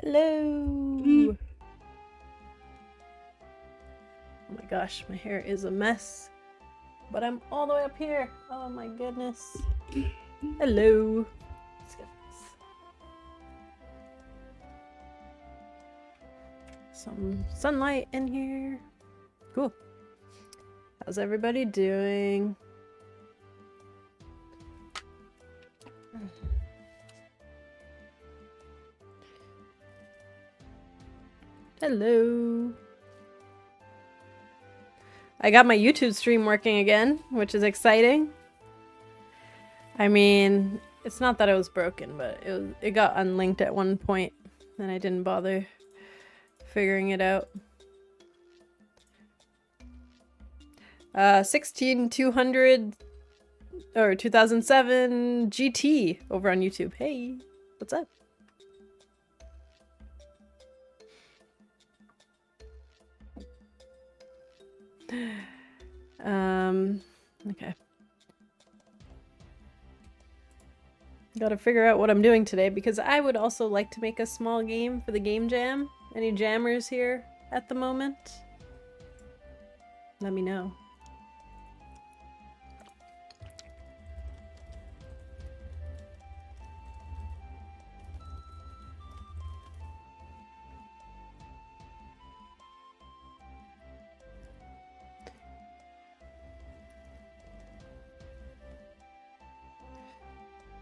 Hello. Oh my gosh, my hair is a mess. But I'm all the way up here. Oh my goodness. Hello. Let's get this. Some sunlight in here. Cool. How's everybody doing? Hello. I got my YouTube stream working again, which is exciting. I mean, it's not that it was broken, but it got unlinked at one point, and I didn't bother figuring it out. 16200 or 2007 GT over on YouTube. Hey, what's up? Okay. Gotta figure out what I'm doing today because I would also like to make a small game for the game jam. Any jammers here at the moment? Let me know.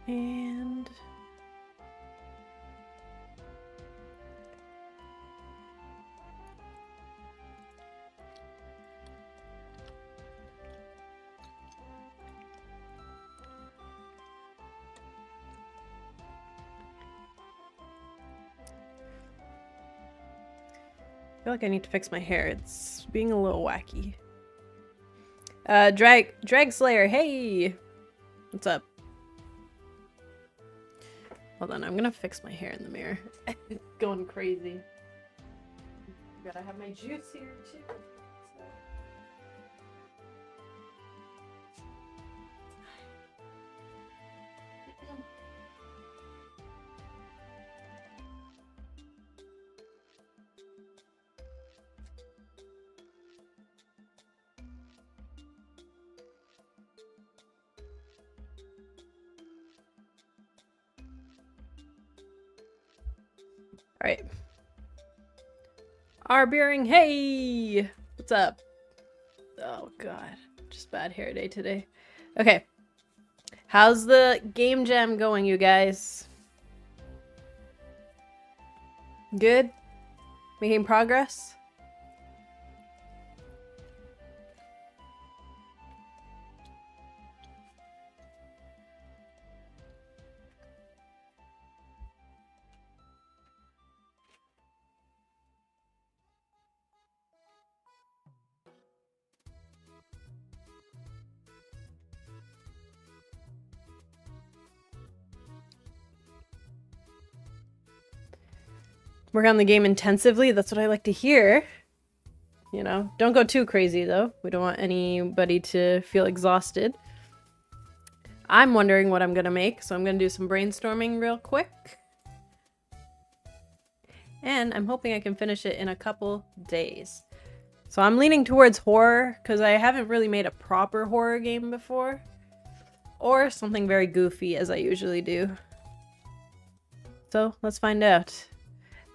And I feel like I need to fix my hair. It's being a little wacky. Drag Slayer, hey! What's up? Hold on, I'm gonna fix my hair in the mirror. It's going crazy. Gotta have my juice here too. All right. Arbeering, hey! What's up? Oh god, just bad hair day today. Okay. How's the game jam going, you guys? Good? Making progress? Work on the game intensively, that's what I like to hear. You know, don't go too crazy though. We don't want anybody to feel exhausted. I'm wondering what I'm gonna make, so I'm gonna do some brainstorming real quick. And I'm hoping I can finish it in a couple days. So I'm leaning towards horror, because I haven't really made a proper horror game before. Or something very goofy, as I usually do. So, let's find out.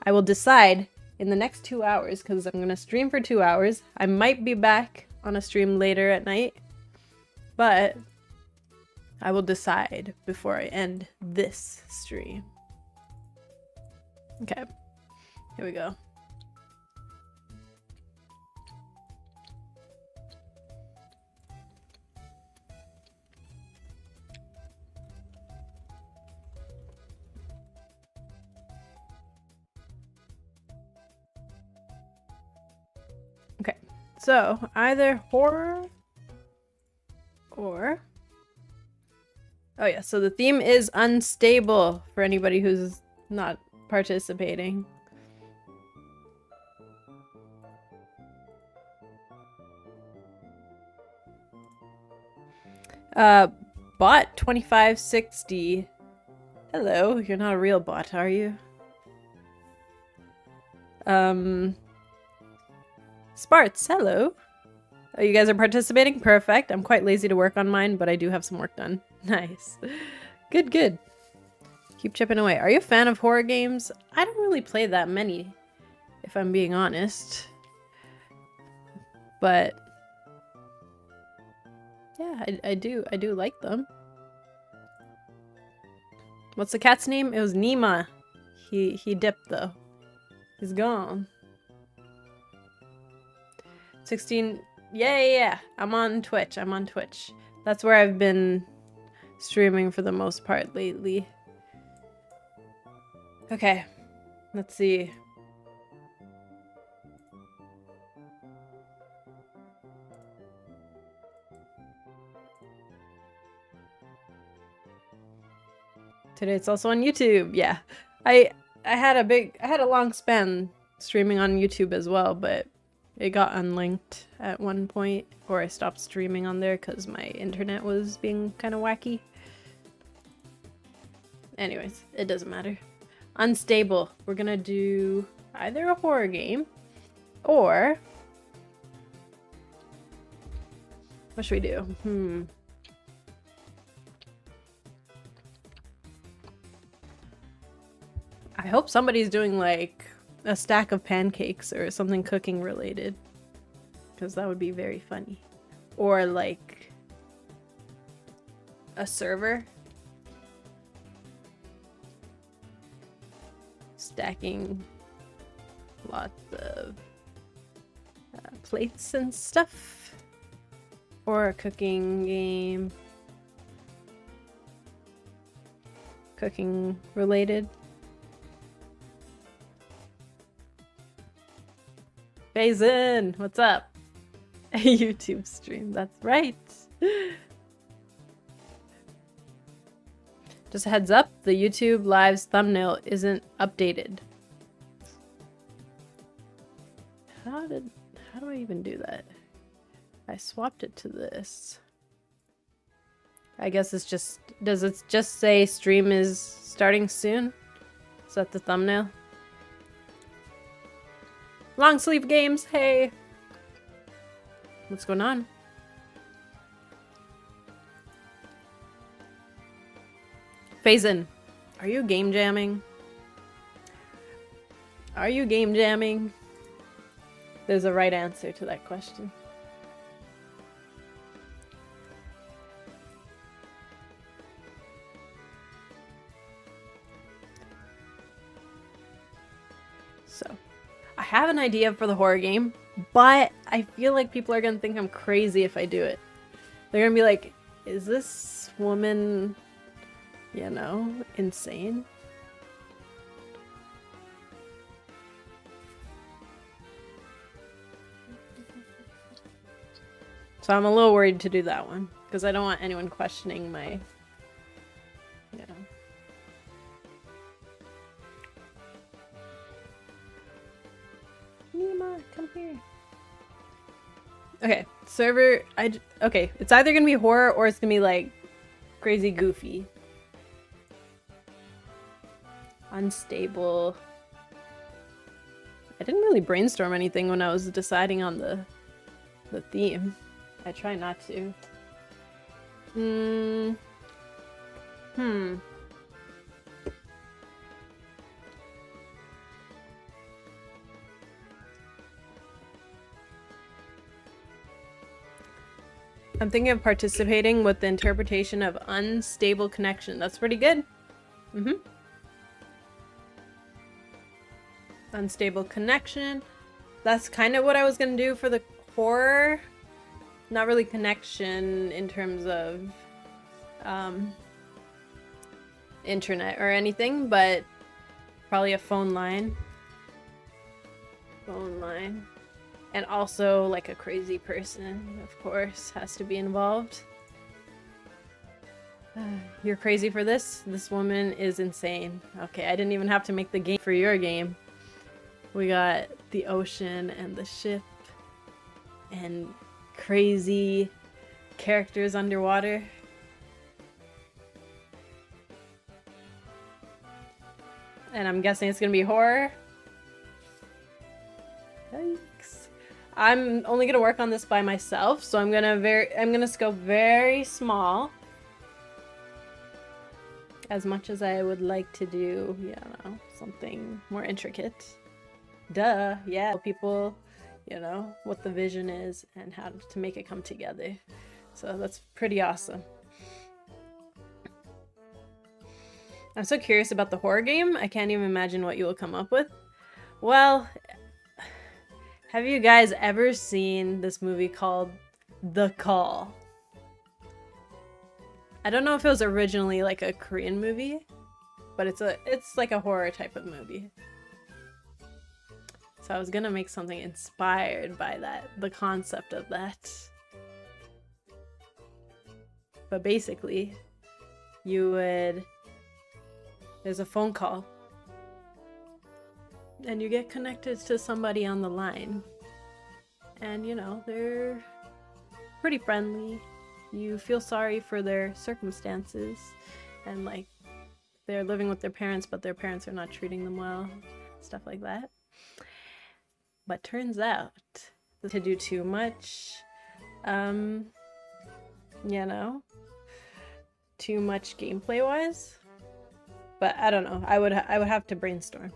I will decide in the next 2 hours, because I'm going to stream for 2 hours. I might be back on a stream later at night. But I will decide before I end this stream. Okay. Here we go. Okay, so either horror or... Oh yeah, so the theme is unstable for anybody who's not participating. Bot 2560. Hello, you're not a real bot, are you? Sparts, hello. Oh, you guys are participating? Perfect. I'm quite lazy to work on mine, but I do have some work done. Nice. Good, good. Keep chipping away. Are you a fan of horror games? I don't really play that many, if I'm being honest. But yeah, I do like them. What's the cat's name? It was Nima. He dipped though. He's gone. 16. Yeah. I'm on Twitch. That's where I've been streaming for the most part lately. Okay. Let's see. Today it's also on YouTube. Yeah. I had a long span streaming on YouTube as well, but it got unlinked at one point, or I stopped streaming on there because my internet was being kind of wacky. Anyways, it doesn't matter. Unstable. We're gonna do either a horror game or... what should we do? I hope somebody's doing like a stack of pancakes or something cooking related, because that would be very funny. Or like a server stacking lots of plates and stuff, or a cooking game, cooking related. Faison, what's up? A YouTube stream, that's right. Just a heads up, the YouTube Live's thumbnail isn't updated. How do I even do that? I swapped it to this. I guess it's just, does it just say stream is starting soon? Is that the thumbnail? Long sleeve games, hey! What's going on? Faison, are you game jamming? Are you game jamming? There's a right answer to that question. So, I have an idea for the horror game, but I feel like people are gonna think I'm crazy if I do it. They're gonna be like, is this woman, you know, insane? So I'm a little worried to do that one, because I don't want anyone questioning my, you know. Nima, come here. Okay, server, okay, it's either gonna be horror or it's gonna be like crazy goofy. Unstable. I didn't really brainstorm anything when I was deciding on the theme. I try not to. I'm thinking of participating with the interpretation of unstable connection. That's pretty good. Unstable connection. That's kind of what I was gonna do for the horror. Not really connection in terms of internet or anything, but probably a phone line. And also like a crazy person, of course, has to be involved. You're crazy for this? This woman is insane. Okay, I didn't even have to make the game for your game. We got the ocean and the ship and crazy characters underwater. And I'm guessing it's gonna be horror. Yikes. I'm only gonna work on this by myself, so I'm gonna scope very small. As much as I would like to do, you know, something more intricate. Duh, yeah. People, you know, what the vision is and how to make it come together. So that's pretty awesome. I'm so curious about the horror game. I can't even imagine what you will come up with. Well, have you guys ever seen this movie called The Call? I don't know if it was originally like a Korean movie, but it's like a horror type of movie. So I was gonna make something inspired by that, the concept of that. But basically, there's a phone call, and you get connected to somebody on the line. And you know, they're pretty friendly. You feel sorry for their circumstances, and like they're living with their parents, but their parents are not treating them well, stuff like that. But turns out to do too much, you know, too much gameplay wise. But I don't know. I would have to brainstorm.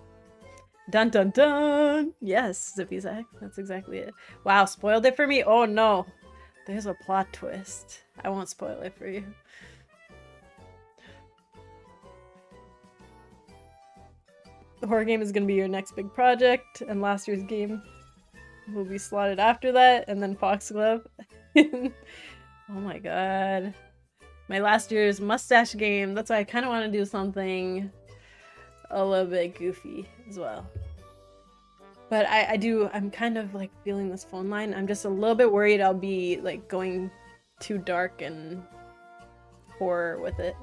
Dun dun dun! Yes, Zippy Zack. That's exactly it. Wow, spoiled it for me? Oh no. There's a plot twist. I won't spoil it for you. The horror game is going to be your next big project, and last year's game will be slotted after that, and then Foxglove. Oh my god. My last year's mustache game. That's why I kind of want to do something a little bit goofy as well. But I'm kind of like feeling this phone line. I'm just a little bit worried I'll be like going too dark and horror with it.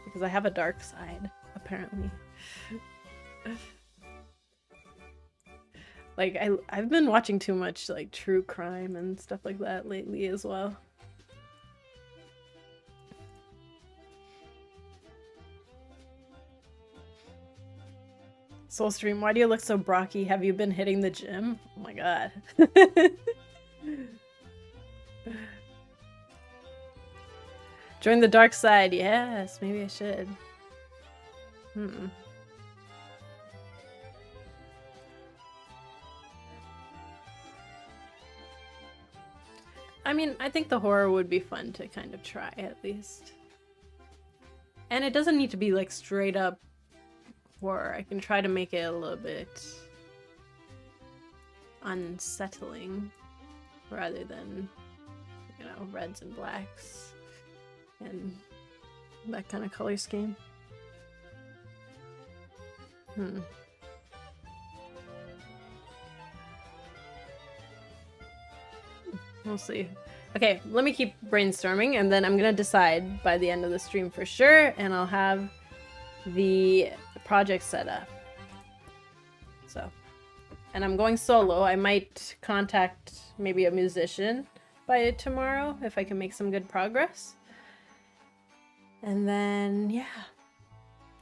Because I have a dark side, apparently. Like, I've been watching too much like true crime and stuff like that lately as well. Soulstream, why do you look so brocky? Have you been hitting the gym? Oh my god. Join the dark side. Yes, maybe I should. I mean, I think the horror would be fun to kind of try, at least. And it doesn't need to be like straight up horror. I can try to make it a little bit unsettling rather than, you know, reds and blacks and that kind of color scheme. We'll see. Okay, let me keep brainstorming, and then I'm gonna decide by the end of the stream for sure, and I'll have the project set up. So, and I'm going solo. I might contact maybe a musician by tomorrow if I can make some good progress. And then, yeah.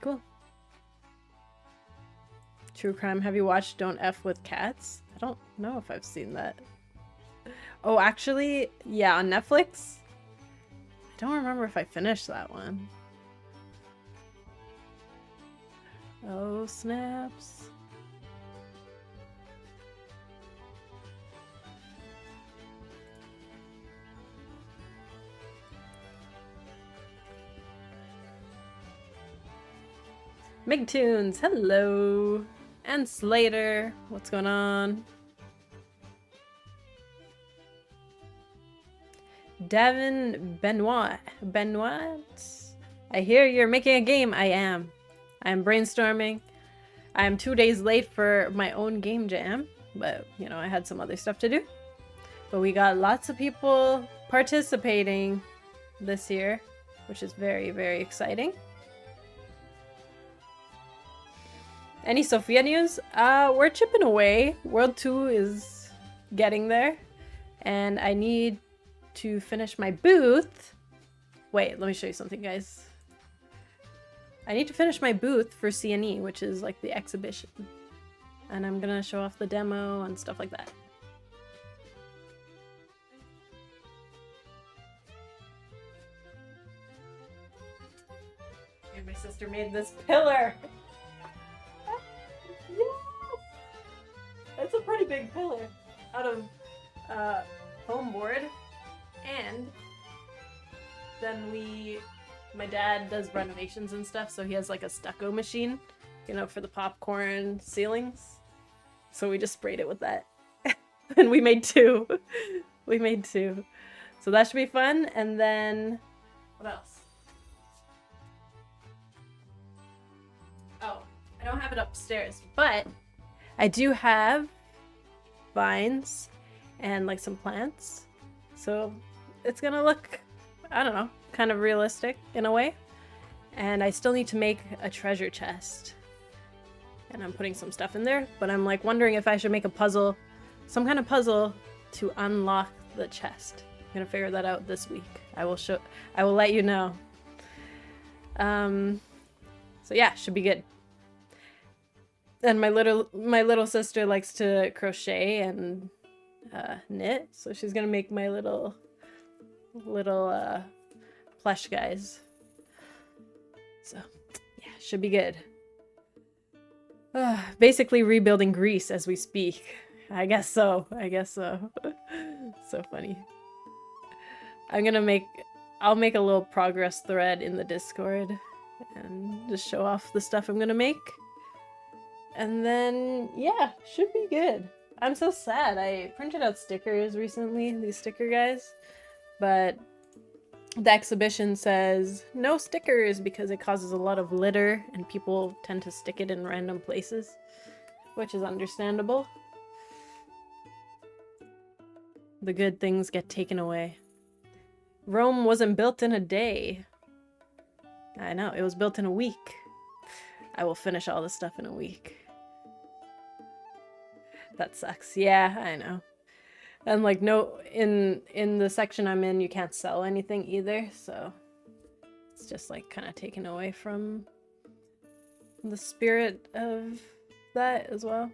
Cool. True crime. Have you watched Don't F with Cats? I don't know if I've seen that. Oh, actually, yeah, on Netflix. I don't remember if I finished that one. Oh, snaps. Migtunes, hello. And Slater, what's going on? Devin Benoit. I hear you're making a game. I am. I am brainstorming. I am 2 days late for my own game jam, but you know, I had some other stuff to do. But we got lots of people participating this year, which is very, very exciting. Any Sophia news? We're chipping away. World 2 is getting there, and I need to finish my booth. Wait, let me show you something, guys. I need to finish my booth for CNE, which is like the exhibition. And I'm gonna show off the demo and stuff like that. sister made this pillar. Yes! It's a pretty big pillar out of foam board. And then my dad does renovations and stuff, so he has like a stucco machine, you know, for the popcorn ceilings. So we just sprayed it with that. And we made two. We made two. So that should be fun. And then, what else? Oh, I don't have it upstairs, but I do have vines and like some plants. So it's gonna look, I don't know, kind of realistic in a way. And I still need to make a treasure chest. And I'm putting some stuff in there, but I'm like wondering if I should make a puzzle, some kind of puzzle to unlock the chest. I'm gonna figure that out this week. I will let you know. So yeah, should be good. And my little sister likes to crochet and knit, so she's gonna make my little plush guys. So yeah, should be good. Basically rebuilding Greece as we speak. I guess so. So funny. I'll make a little progress thread in the Discord and just show off the stuff I'm gonna make. And then, yeah, should be good. I'm so sad. I printed out stickers recently, these sticker guys, but the exhibition says no stickers because it causes a lot of litter and people tend to stick it in random places, which is understandable. The good things get taken away. Rome wasn't built in a day. I know, it was built in a week. I will finish all this stuff in a week. That sucks. Yeah, I know. And like no, in the section I'm in, you can't sell anything either, so it's just like kind of taken away from the spirit of that as well.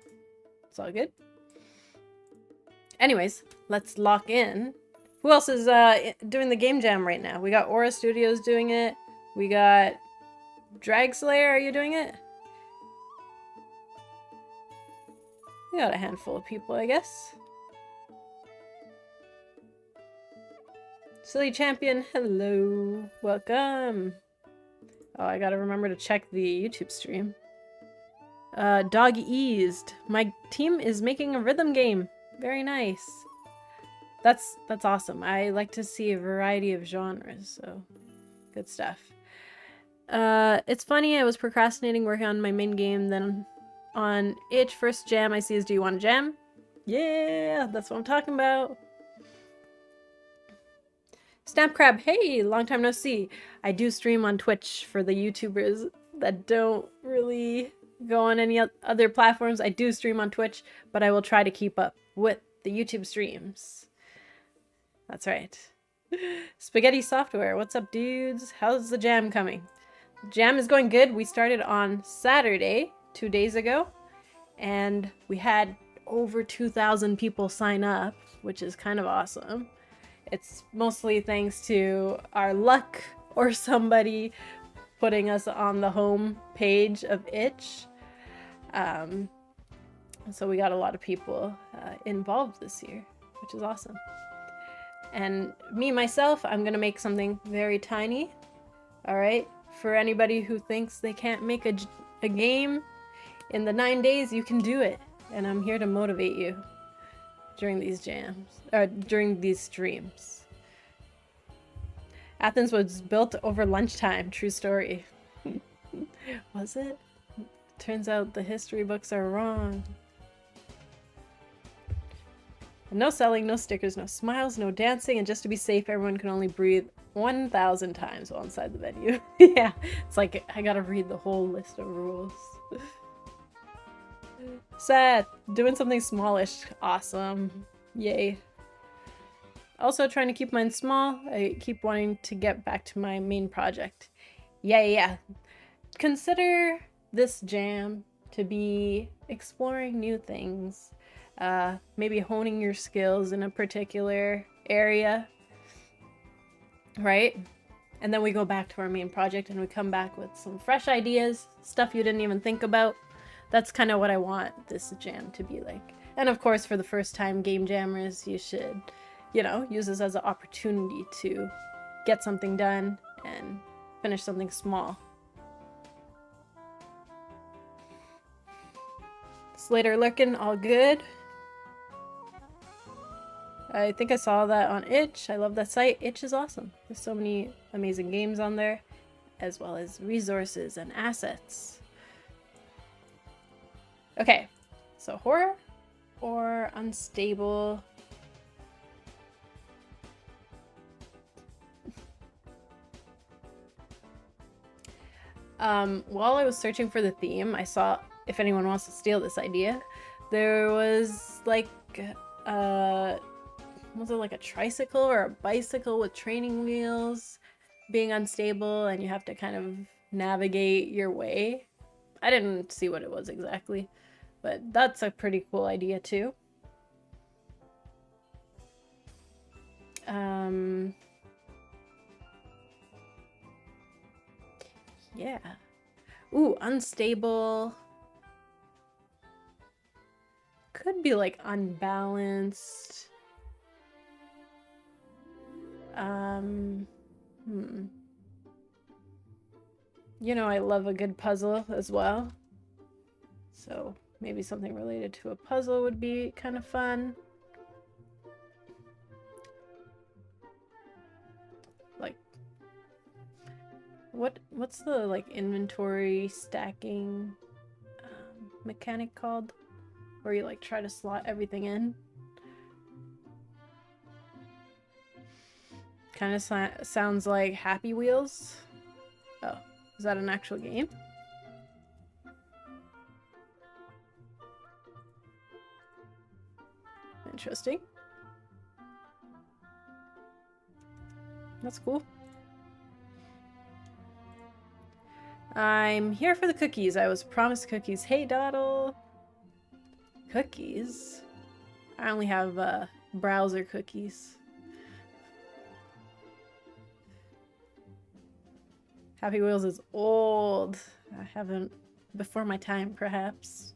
It's all good. Anyways, let's lock in. Who else is doing the game jam right now? We got Aura Studios doing it. We got Drag Slayer. Are you doing it? We got a handful of people, I guess. Silly Champion, hello. Welcome. Oh, I gotta remember to check the YouTube stream. Dog Eased. My team is making a rhythm game. Very nice. That's awesome. I like to see a variety of genres, so good stuff. It's funny, I was procrastinating working on my main game, then on itch, first jam I see is, do you want to jam? Yeah, that's what I'm talking about. Stamp Crab, hey, long time no see. I do stream on Twitch for the YouTubers that don't really go on any other platforms. I do stream on Twitch, but I will try to keep up with the YouTube streams. That's right. Spaghetti Software, what's up, dudes? How's the jam coming? Jam is going good. We started on Saturday, 2 days ago, and we had over 2,000 people sign up, which is kind of awesome. It's mostly thanks to our luck or somebody putting us on the home page of Itch. So we got a lot of people involved this year, which is awesome. And me, myself, I'm going to make something very tiny. All right? For anybody who thinks they can't make a game in the 9 days, you can do it. And I'm here to motivate you during these during these streams. Athens was built over lunchtime. True story. Was it? Turns out the history books are wrong. No selling, no stickers, no smiles, no dancing, and just to be safe, everyone can only breathe 1,000 times while inside the venue. Yeah, it's like I gotta read the whole list of rules. Seth, doing something smallish. Awesome. Yay. Also trying to keep mine small. I keep wanting to get back to my main project. Yeah. Consider this jam to be exploring new things. Maybe honing your skills in a particular area. Right? and then we go back to our main project and we come back with some fresh ideas, stuff you didn't even think about. That's kind of what I want this jam to be like. And of course, for the first time game jammers, you should, you know, use this as an opportunity to get something done and finish something small. Slater lurking, all good. I think I saw that on Itch. I love that site. Itch is awesome. There's so many amazing games on there, as well as resources and assets. Okay, so horror or unstable. While I was searching for the theme, I saw If Anyone Wants to Steal This Idea, there was like was it like a tricycle or a bicycle with training wheels being unstable and you have to kind of navigate your way. I didn't see what it was exactly, but that's a pretty cool idea too. Yeah. Ooh, unstable. Could be like unbalanced. You know, I love a good puzzle as well. So maybe something related to a puzzle would be kind of fun. Like, what's the like inventory stacking mechanic called? Where you like try to slot everything in? Kind of sounds like Happy Wheels. Oh, is that an actual game? Interesting. That's cool. I'm here for the cookies. I was promised cookies. Hey, Doddle. Cookies? I only have browser cookies. Happy Wheels is old. I haven't... Before my time, perhaps.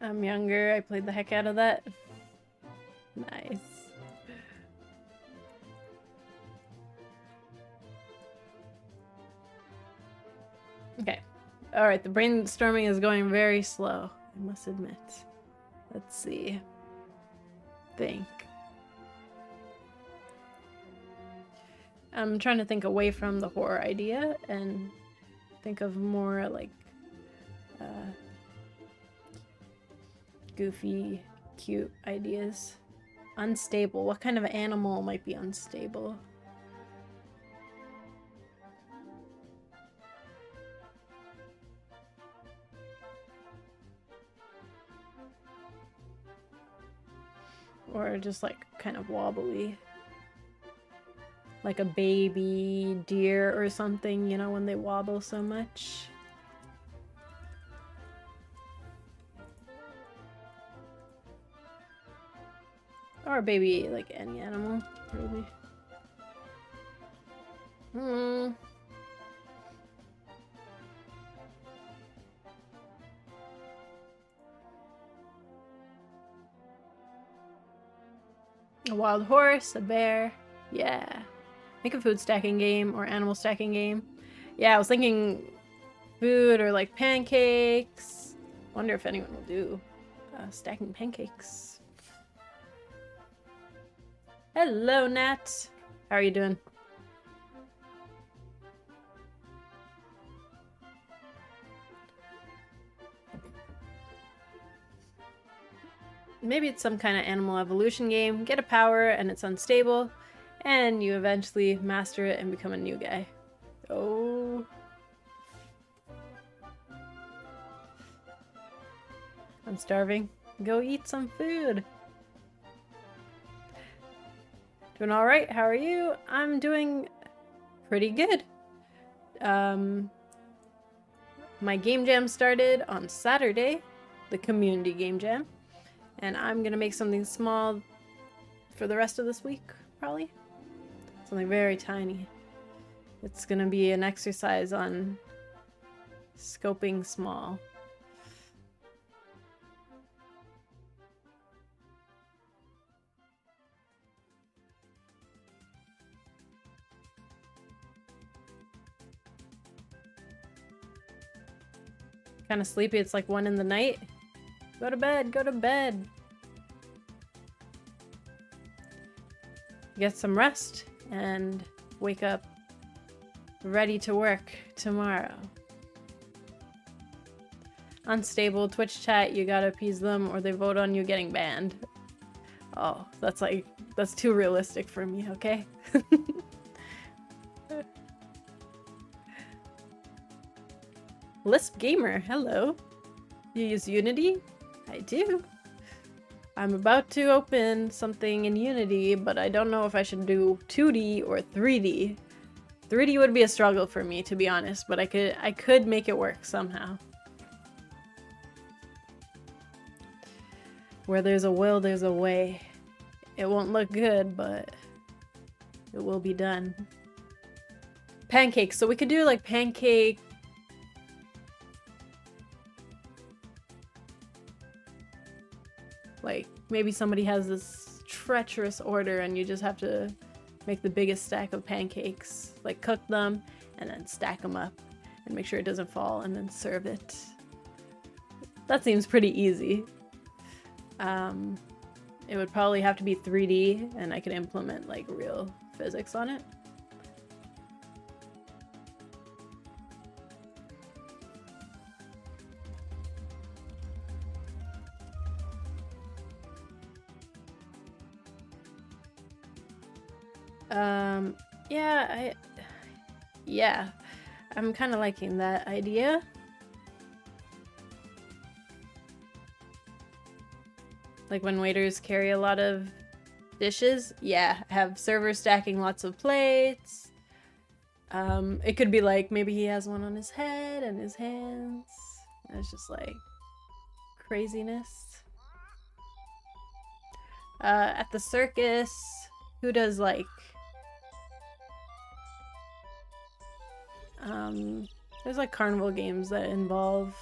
I'm younger. I played the heck out of that. Nice. Okay. Alright, the brainstorming is going very slow, I must admit. Let's see. Think. I'm trying to think away from the horror idea and think of more like goofy, cute ideas. Unstable. What kind of animal might be unstable? Or just like kind of wobbly. Like a baby deer or something, you know, when they wobble so much. Or a baby, like any animal, really. A wild horse, a bear. Yeah. Make a food stacking game or animal stacking game. Yeah, I was thinking food or like pancakes. Wonder if anyone will do stacking pancakes. Hello, Nat. How are you doing? Maybe it's some kind of animal evolution game. Get a power and it's unstable, and you eventually master it and become a new guy. Oh. I'm starving. Go eat some food. Doing alright, how are you? I'm doing pretty good. My game jam started on Saturday, the community game jam, and I'm gonna make something small for the rest of this week, probably. Something very tiny. It's gonna be an exercise on scoping small. Kind of sleepy. It's like 1 in the night. Go to bed. Go to bed. Get some rest and wake up ready to work tomorrow. Unstable Twitch chat. You gotta appease them or they vote on you getting banned. Oh, that's too realistic for me, okay? Lisp Gamer, hello. You use Unity? I do. I'm about to open something in Unity, but I don't know if I should do 2D or 3D. 3D would be a struggle for me, to be honest, but I could make it work somehow. Where there's a will, there's a way. It won't look good, but it will be done. Pancakes. So we could do like pancake. Like maybe somebody has this treacherous order and you just have to make the biggest stack of pancakes. Like cook them and then stack them up and make sure it doesn't fall and then serve it. That seems pretty easy. It would probably have to be 3D and I could implement like real physics on it. Yeah, I'm kind of liking that idea. Like when waiters carry a lot of dishes, yeah, have servers stacking lots of plates. It could be like maybe he has one on his head and his hands. And it's just like craziness. At the circus, who does like there's like carnival games that involve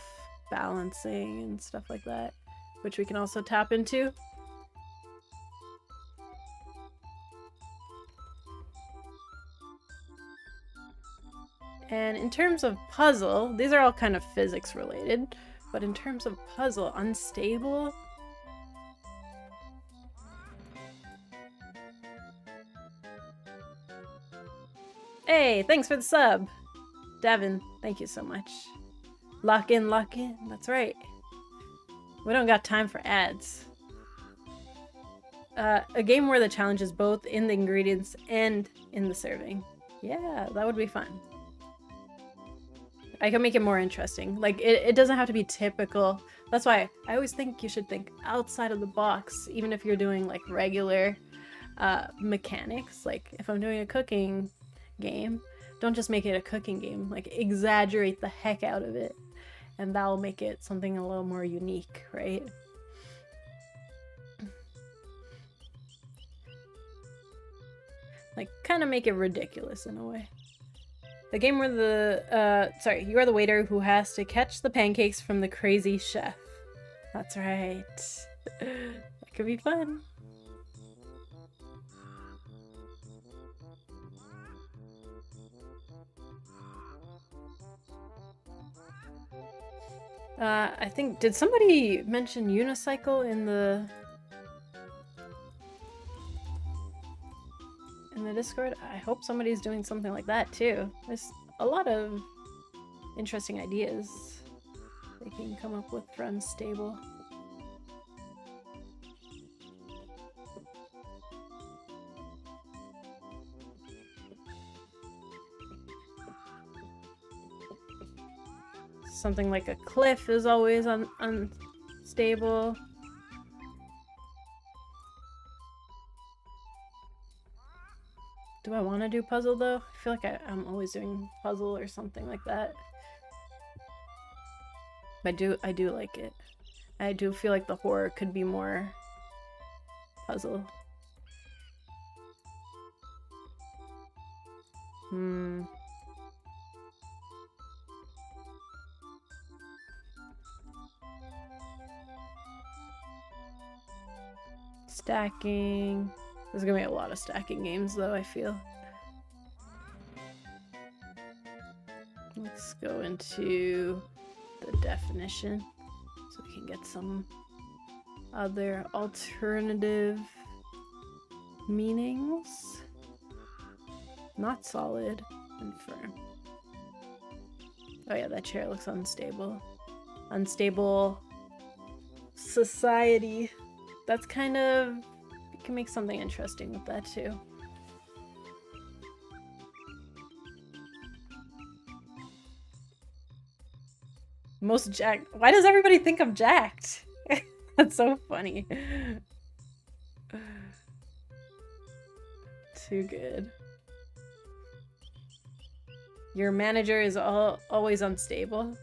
balancing and stuff like that, which we can also tap into. And in terms of puzzle, these are all kind of physics related, but in terms of puzzle, unstable. Hey, thanks for the sub. Devin, thank you so much. Lock in, that's right. We don't got time for ads. A game where the challenge is both in the ingredients and in the serving. Yeah, that would be fun. I can make it more interesting. Like, it doesn't have to be typical. That's why I always think you should think outside of the box, even if you're doing like regular mechanics. Like if I'm doing a cooking game, don't just make it a cooking game. Like exaggerate the heck out of it, and that'll make it something a little more unique, right? Like kind of make it ridiculous in a way. The game where the you are the waiter who has to catch the pancakes from the crazy chef. That's right. That could be fun. I think, did somebody mention unicycle in the Discord? I hope somebody's doing something like that too. There's a lot of interesting ideas they can come up with for Unstable. Something like a cliff is always unstable unstable. Do I want to do puzzle though? I feel like I'm always doing puzzle or something like that. I do like it. I do feel like the horror could be more puzzle. Stacking. There's gonna be a lot of stacking games though, I feel. Let's go into the definition so we can get some other alternative meanings. Not solid and firm. Oh yeah, that chair looks unstable. Unstable society. That's kind of... You can make something interesting with that too. Most jacked. Why does everybody think I'm jacked? That's so funny. Too good. Your manager is always unstable.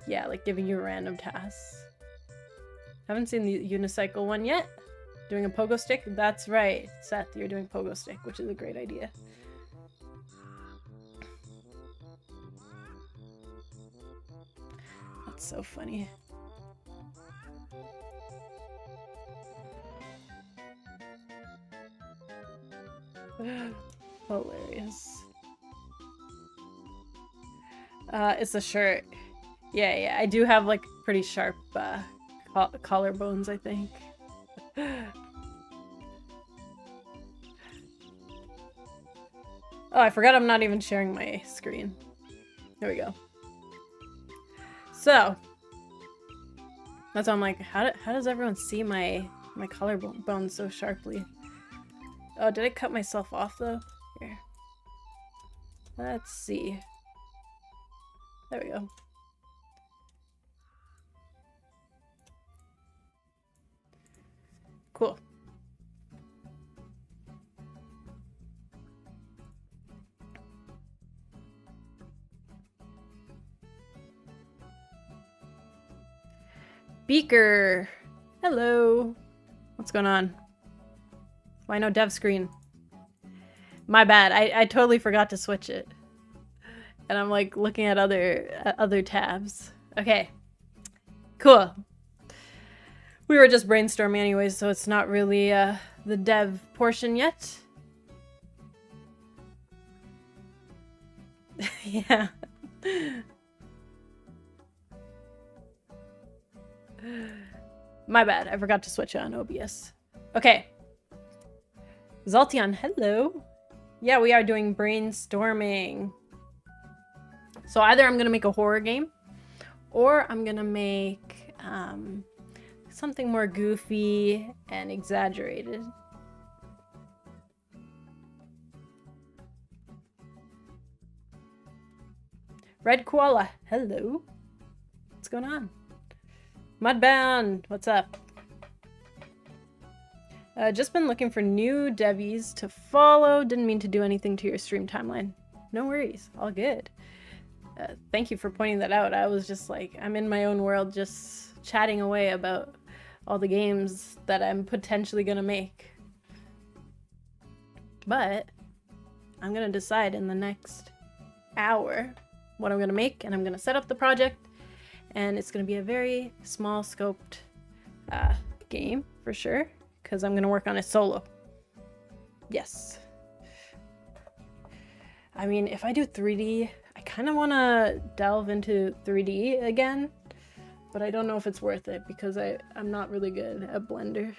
Yeah, like giving you random tasks. Haven't seen the unicycle one yet. Doing a pogo stick? That's right, Seth, you're doing pogo stick, which is a great idea. That's so funny. Hilarious. It's a shirt. Yeah, I do have like pretty sharp collarbones, I think. Oh, I forgot I'm not even sharing my screen. There we go. So, that's why I'm like, how does everyone see my collarbone so sharply? Oh, did I cut myself off though? Here. Let's see. There we go. Cool. Beaker! Hello! What's going on? Why no dev screen? My bad. I totally forgot to switch it. And I'm like looking at other tabs. Okay. Cool. We were just brainstorming anyways, so it's not really the dev portion yet. Yeah. My bad. I forgot to switch on OBS. Okay. Zaltion, hello. Yeah, we are doing brainstorming. So either I'm gonna make a horror game, or I'm gonna make something more goofy and exaggerated. Red Koala, hello. What's going on? Mudbound, what's up? Just been looking for new devies to follow. Didn't mean to do anything to your stream timeline. No worries, all good. Thank you for pointing that out. I was just like, I'm in my own world just chatting away about all the games that I'm potentially gonna make. But I'm gonna decide in the next hour what I'm gonna make, and I'm gonna set up the project, and it's gonna be a very small scoped game for sure, because I'm gonna work on it solo. Yes. I mean, if I do 3D, I kind of want to delve into 3D again, but I don't know if it's worth it because I'm not really good at Blender.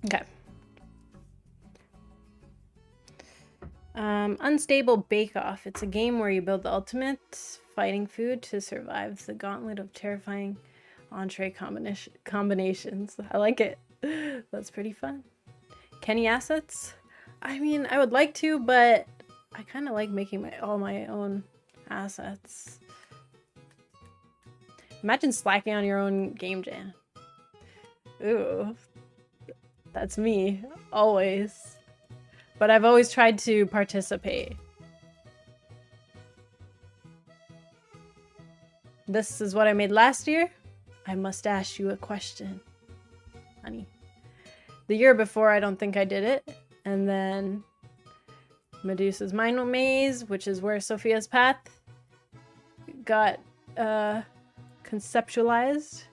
Okay. Unstable Bake Off. It's a game where you build the ultimate fighting food to survive the gauntlet of terrifying entree combinations. I like it. That's pretty fun. Kenny assets? I mean, I would like to, but I kind of like making all my own assets. Imagine slacking on your own game jam. Ooh. That's me. Always. But I've always tried to participate. This is what I made last year. I must ask you a question, honey. The year before, I don't think I did it. And then Medusa's Mind Maze, which is where Sophia's Path got conceptualized.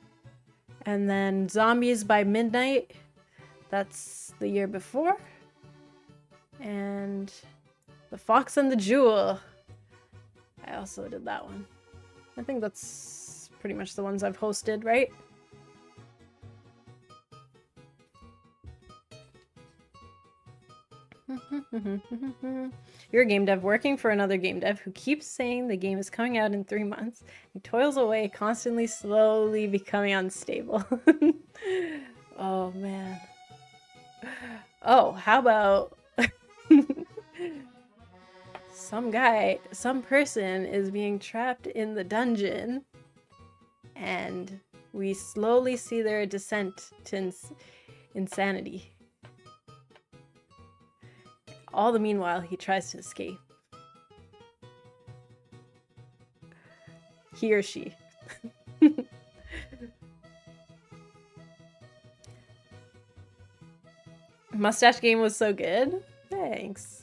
And then Zombies by Midnight. That's the year before. And The Fox and the Jewel. I also did that one. I think that's pretty much the ones I've hosted, right? You're a game dev working for another game dev who keeps saying the game is coming out in 3 months. He toils away, constantly, slowly becoming unstable. Oh, man. Oh, how about... some person is being trapped in the dungeon, and we slowly see their descent to insanity. All the meanwhile, he tries to escape. He or she. Mustache Game was so good. Thanks.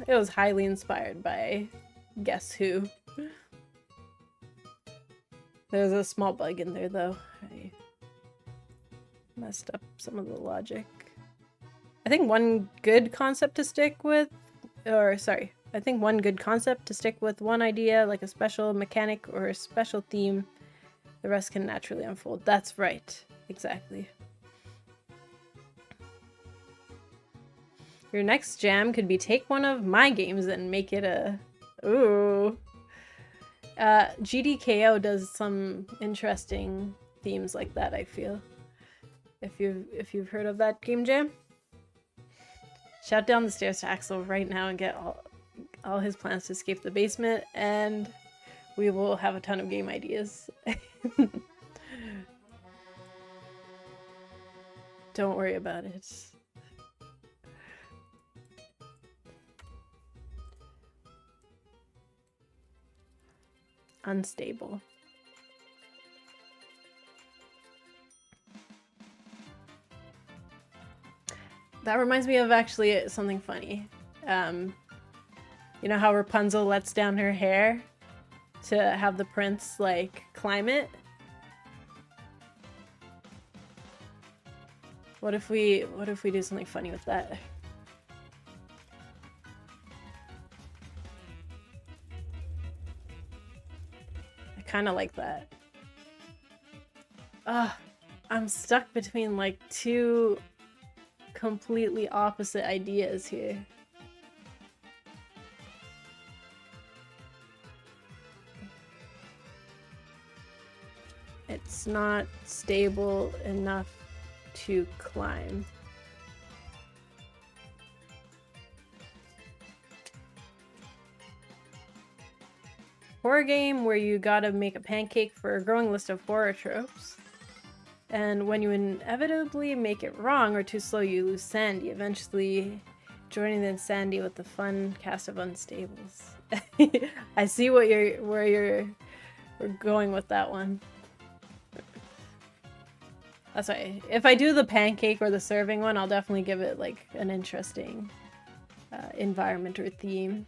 It was highly inspired by Guess Who. There's a small bug in there, though. I messed up some of the logic. I think one good concept to stick with, I think one good concept to stick with one idea, like a special mechanic or a special theme, the rest can naturally unfold. That's right. Exactly. Your next jam could be take one of my games and make it a... Ooh. GDKO does some interesting themes like that, I feel. If you've heard of that game jam. Shout down the stairs to Axel right now and get all his plans to escape the basement, and we will have a ton of game ideas. Don't worry about it. Unstable. That reminds me of actually something funny. You know how Rapunzel lets down her hair to have the prince, like, climb it? What if we do something funny with that? I kind of like that. Ugh, I'm stuck between, like, two completely opposite ideas here. It's not stable enough to climb. Horror game where you gotta make a pancake for a growing list of horror tropes. And when you inevitably make it wrong or too slow, you lose Sandy, eventually joining the insanity with the fun cast of Unstables. I see where you're going with that one. That's right. If I do the pancake or the serving one, I'll definitely give it like an interesting environment or theme.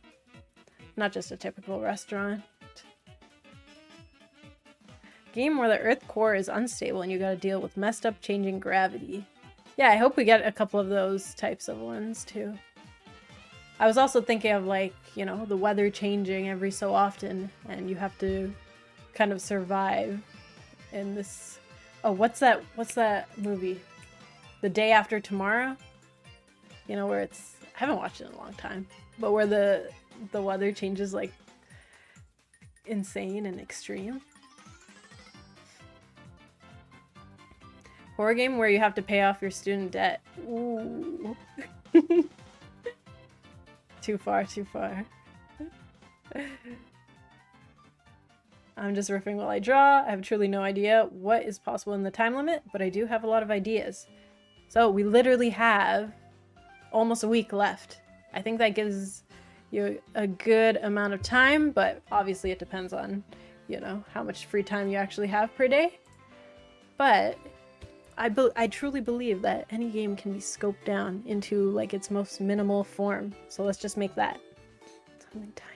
Not just a typical restaurant. Game where the Earth core is unstable and you gotta deal with messed up changing gravity. Yeah, I hope we get a couple of those types of ones too. I was also thinking of, like, you know, the weather changing every so often and you have to kind of survive in this... Oh, what's that movie? The Day After Tomorrow? You know, where it's, I haven't watched it in a long time, but where the weather changes like insane and extreme. Horror game where you have to pay off your student debt. Ooh. Too far, too far. I'm just riffing while I draw. I have truly no idea what is possible in the time limit, but I do have a lot of ideas. So we literally have almost a week left. I think that gives you a good amount of time, but obviously it depends on, you know, how much free time you actually have per day. But I truly believe that any game can be scoped down into like its most minimal form. So let's just make that something tiny.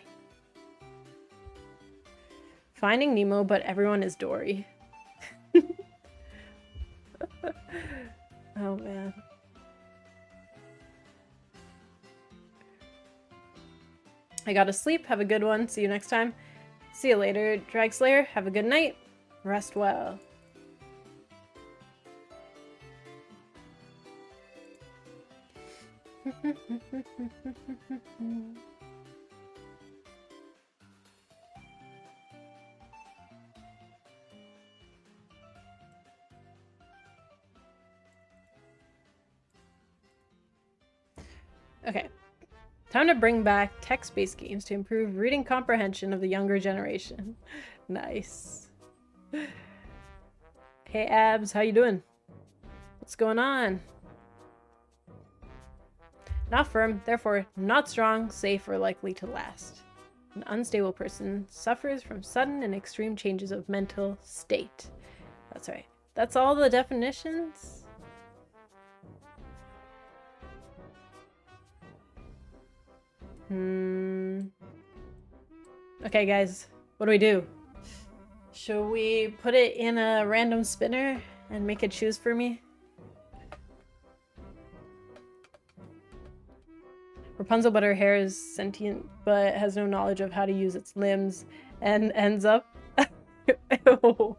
Finding Nemo, but everyone is Dory. Oh man. I gotta sleep. Have a good one. See you next time. See you later, Drag Slayer. Have a good night. Rest well. Okay. Time to bring back text-based games to improve reading comprehension of the younger generation. Nice. Hey Abs, how you doing? What's going on? Not firm, therefore not strong, safe, or likely to last. An unstable person suffers from sudden and extreme changes of mental state. That's right. That's all the definitions? Okay, guys, what do we do? Should we put it in a random spinner and make it choose for me? Rapunzel, but her hair is sentient, but has no knowledge of how to use its limbs, and ends up. Ew.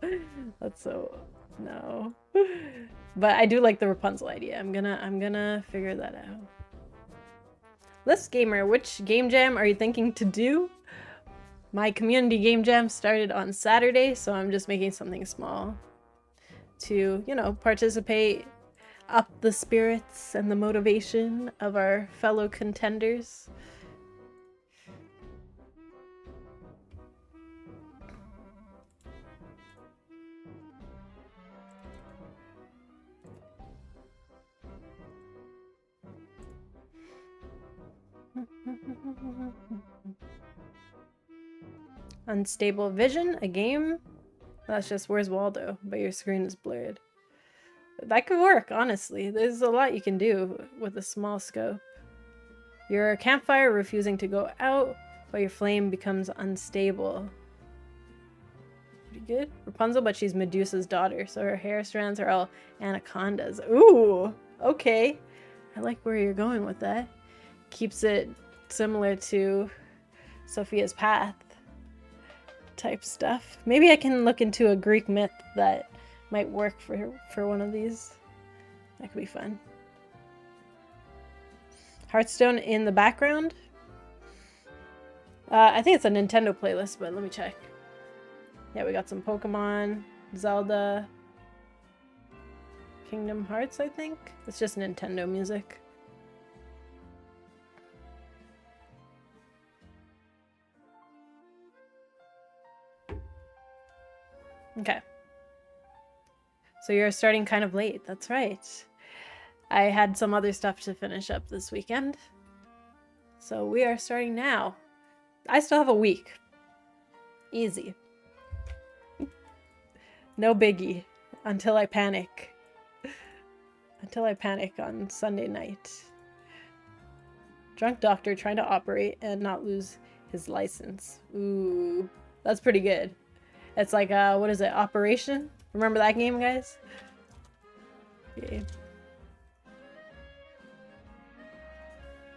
That's so no. But I do like the Rapunzel idea. I'm gonna figure that out. List Gamer, which game jam are you thinking to do? My community game jam started on Saturday, so I'm just making something small to, you know, participate, up the spirits and the motivation of our fellow contenders. Unstable vision, a game? That's just Where's Waldo, but your screen is blurred. That could work, honestly. There's a lot you can do with a small scope. You're a campfire refusing to go out, but your flame becomes unstable. Pretty good. Rapunzel, but she's Medusa's daughter, so her hair strands are all anacondas. Ooh, okay. I like where you're going with that. Keeps it similar to Sophia's Path type stuff. Maybe I can look into a Greek myth that might work for one of these. That could be fun. Hearthstone in the background. I think it's a Nintendo playlist, but let me check. Yeah, we got some Pokemon, Zelda, Kingdom Hearts, I think. It's just Nintendo music. Okay. So you're starting kind of late. That's right. I had some other stuff to finish up this weekend. So we are starting now. I still have a week. Easy. No biggie. Until I panic. Until I panic on Sunday night. Drunk doctor trying to operate and not lose his license. Ooh. That's pretty good. It's like, what is it? Operation? Remember that game, guys? Yeah.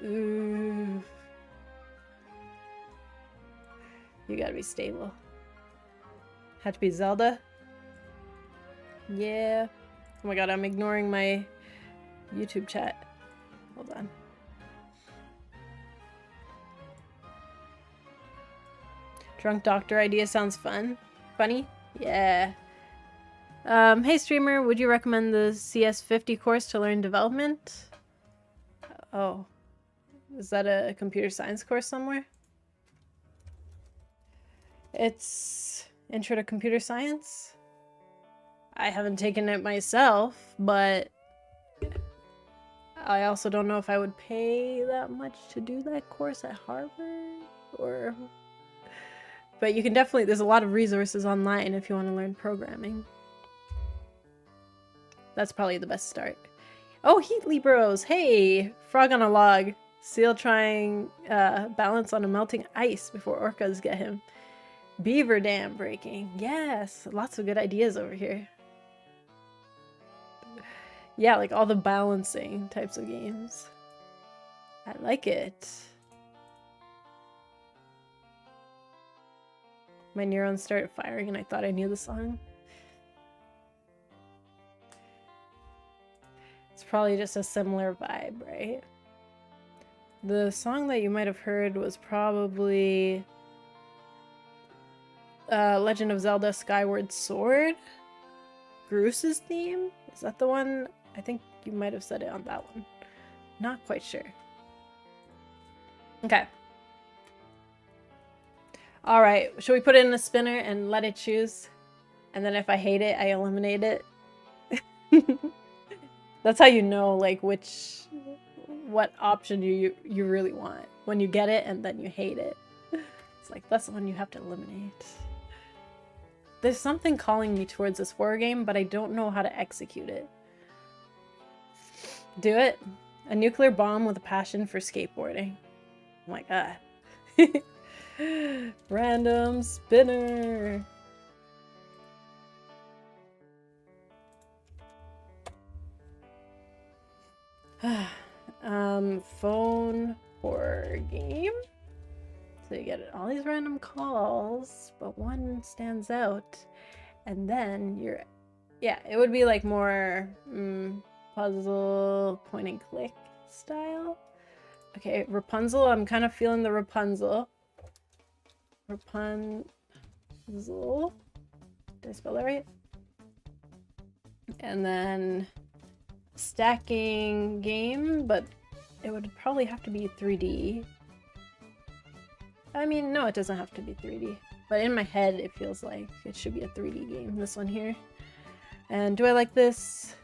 Ooh. You gotta be stable. Had to be Zelda? Yeah. Oh my god, I'm ignoring my YouTube chat. Hold on. Drunk doctor idea sounds fun. Funny? Yeah. Hey streamer, would you recommend the CS50 course to learn development? Oh. Is that a computer science course somewhere? It's Intro to Computer Science? I haven't taken it myself, but I also don't know if I would pay that much to do that course at Harvard, or... But you can definitely, there's a lot of resources online if you want to learn programming. That's probably the best start. Oh, Heatley Bros! Hey! Frog on a log. Seal trying balance on a melting ice before orcas get him. Beaver dam breaking. Yes! Lots of good ideas over here. Yeah, like all the balancing types of games. I like it. My neurons started firing and I thought I knew the song. It's probably just a similar vibe, right? The song that you might have heard was probably Legend of Zelda Skyward Sword. Groos's theme? Is that the one? I think you might have said it on that one. Not quite sure. Okay. Alright, should we put it in a spinner and let it choose? And then if I hate it, I eliminate it. That's how you know, like, what option you really want. When you get it and then you hate it. It's like, that's the one you have to eliminate. There's something calling me towards this horror game, but I don't know how to execute it. Do it. A nuclear bomb with a passion for skateboarding. Oh my god. Random spinner. Phone horror game. So you get all these random calls, but one stands out. And then you're... Yeah, it would be like more puzzle point and click style. Okay, Rapunzel. I'm kind of feeling the Rapunzel. Rapunzel. Did I spell that right? And then stacking game, but it would probably have to be 3D. I mean, no, it doesn't have to be 3D. But in my head, it feels like it should be a 3D game, this one here. And do I like this?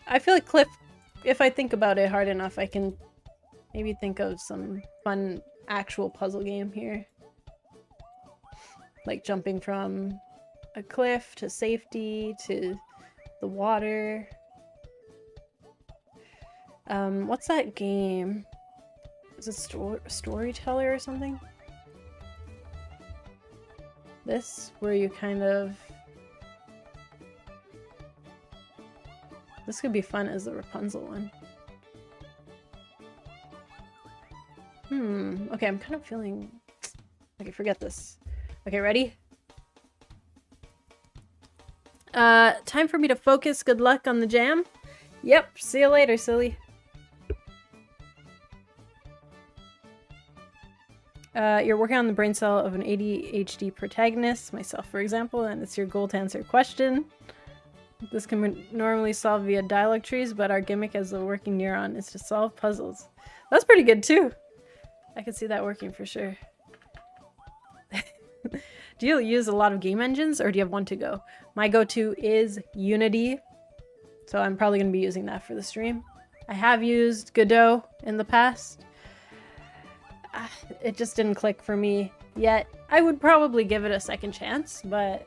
I feel like Cliff, if I think about it hard enough, I can maybe think of some fun actual puzzle game here. Like jumping from a cliff to safety to the water. What's that game? Is it Storyteller or something? This, where you kind of... This could be fun as the Rapunzel one. Okay, I'm kind of feeling... Okay, forget this. Okay, ready? Time for me to focus. Good luck on the jam. Yep, see you later, silly. You're working on the brain cell of an ADHD protagonist, myself for example, and it's your goal to answer a question. This can be normally solved via dialogue trees, but our gimmick as a working neuron is to solve puzzles. That's pretty good too. I could see that working for sure. Do you use a lot of game engines, or do you have one to go? My go-to is Unity, so I'm probably going to be using that for the stream. I have used Godot in the past. It just didn't click for me yet. I would probably give it a second chance, but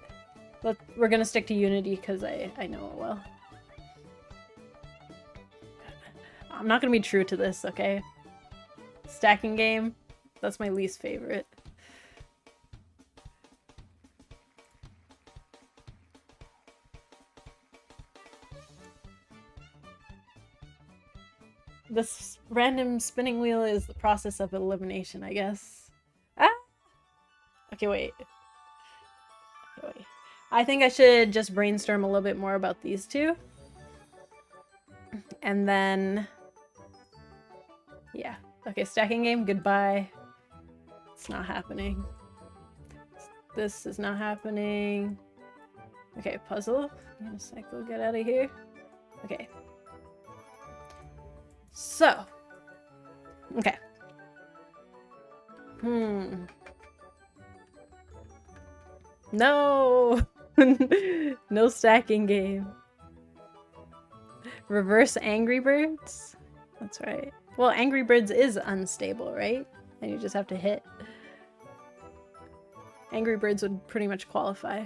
we're going to stick to Unity because I know it well. I'm not going to be true to this, okay? Stacking game, that's my least favorite. This random spinning wheel is the process of elimination, I guess. Ah! Okay, wait. I think I should just brainstorm a little bit more about these two. And then... Yeah. Okay, stacking game, goodbye. It's not happening. This is not happening. Okay, puzzle. Unicycle, get out of here. Okay. So. Okay. No! No stacking game. Reverse Angry Birds? That's right. Well, Angry Birds is unstable, right? And you just have to hit. Angry Birds would pretty much qualify.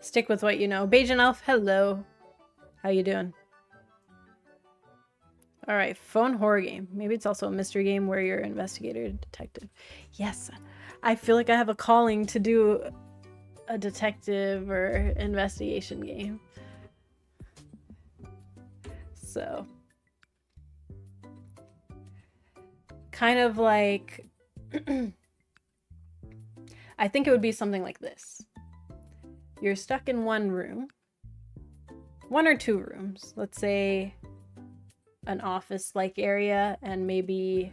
Stick with what you know. Bajan Elf, hello. How you doing? Alright, phone horror game. Maybe it's also a mystery game where you're investigator, detective. Yes, I feel like I have a calling to do a detective or investigation game. So, kind of like, I think it would be something like this. You're stuck in one room, one or two rooms, let's say an office-like area and maybe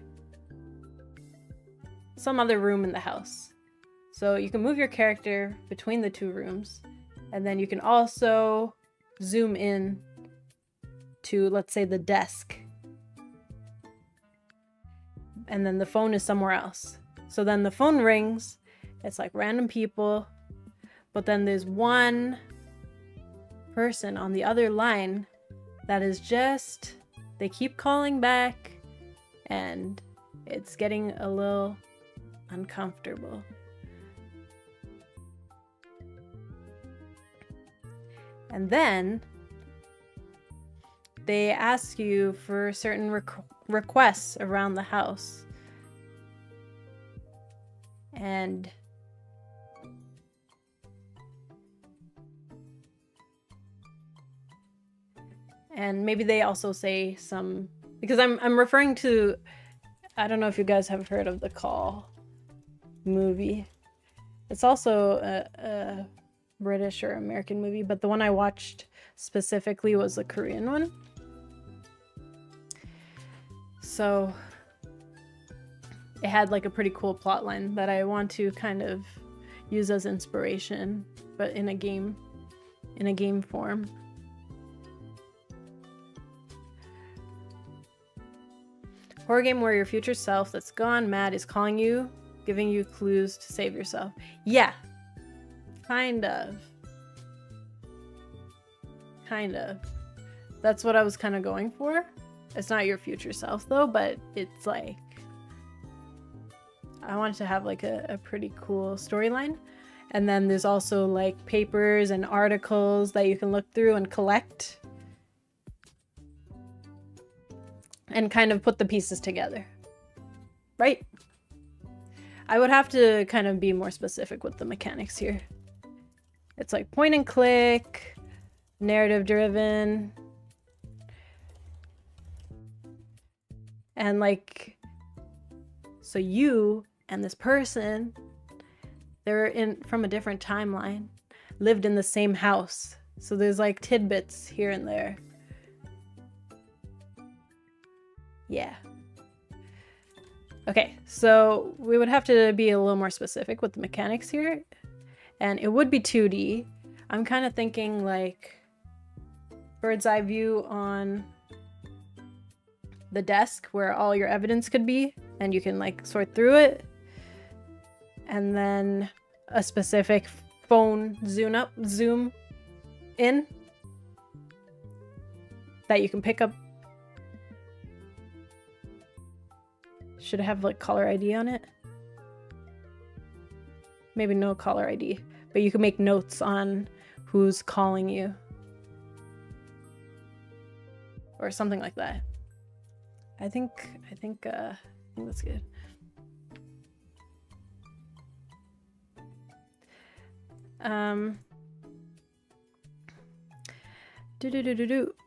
some other room in the house. So you can move your character between the two rooms, and then you can also zoom in to, let's say, the desk. And then the phone is somewhere else. So then the phone rings, it's like random people, but then there's one person on the other line that is just, they keep calling back and it's getting a little uncomfortable. And then they ask you for certain requests around the house. And maybe they also say some, because I'm referring to, I don't know if you guys have heard of The Call movie. It's also a British or American movie, but the one I watched specifically was the Korean one. So it had like a pretty cool plot line that I want to kind of use as inspiration, but in a game form. Horror game where your future self that's gone mad is calling you, giving you clues to save yourself. Yeah. Kind of. That's what I was kind of going for. It's not your future self though, but it's like, I wanted to have like a pretty cool storyline. And then there's also like papers and articles that you can look through and collect. And kind of put the pieces together. Right? I would have to kind of be more specific with the mechanics here. It's like point and click, narrative driven. And like, so you and this person, they're from a different timeline, lived in the same house. So there's like tidbits here and there. Yeah. Okay, so we would have to be a little more specific with the mechanics here. And it would be 2D. I'm kind of thinking like bird's eye view on the desk where all your evidence could be, and you can like sort through it. And then a specific phone zoom in that you can pick up. Should it have like caller ID on it? Maybe no caller ID, but you can make notes on who's calling you. Or something like that. I think that's good.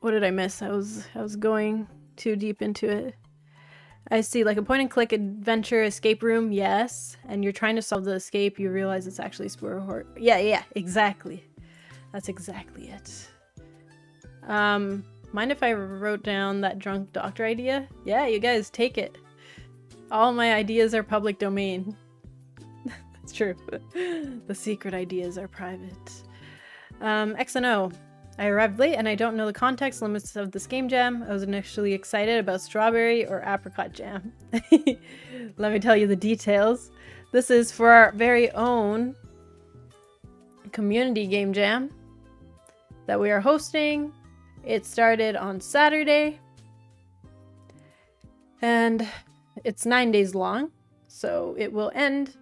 What did I miss? I was going too deep into it. I see, like a point and click adventure escape room, yes. And you're trying to solve the escape, you realize it's actually spoof horror. Yeah, exactly. That's exactly it. Mind if I wrote down that drunk doctor idea? Yeah, you guys take it. All my ideas are public domain. That's true. The secret ideas are private. X and O. I arrived late and I don't know the context limits of this game jam. I was initially excited about strawberry or apricot jam. Let me tell you the details. This is for our very own community game jam that we are hosting. It started on Saturday and it's 9 days long, so it will end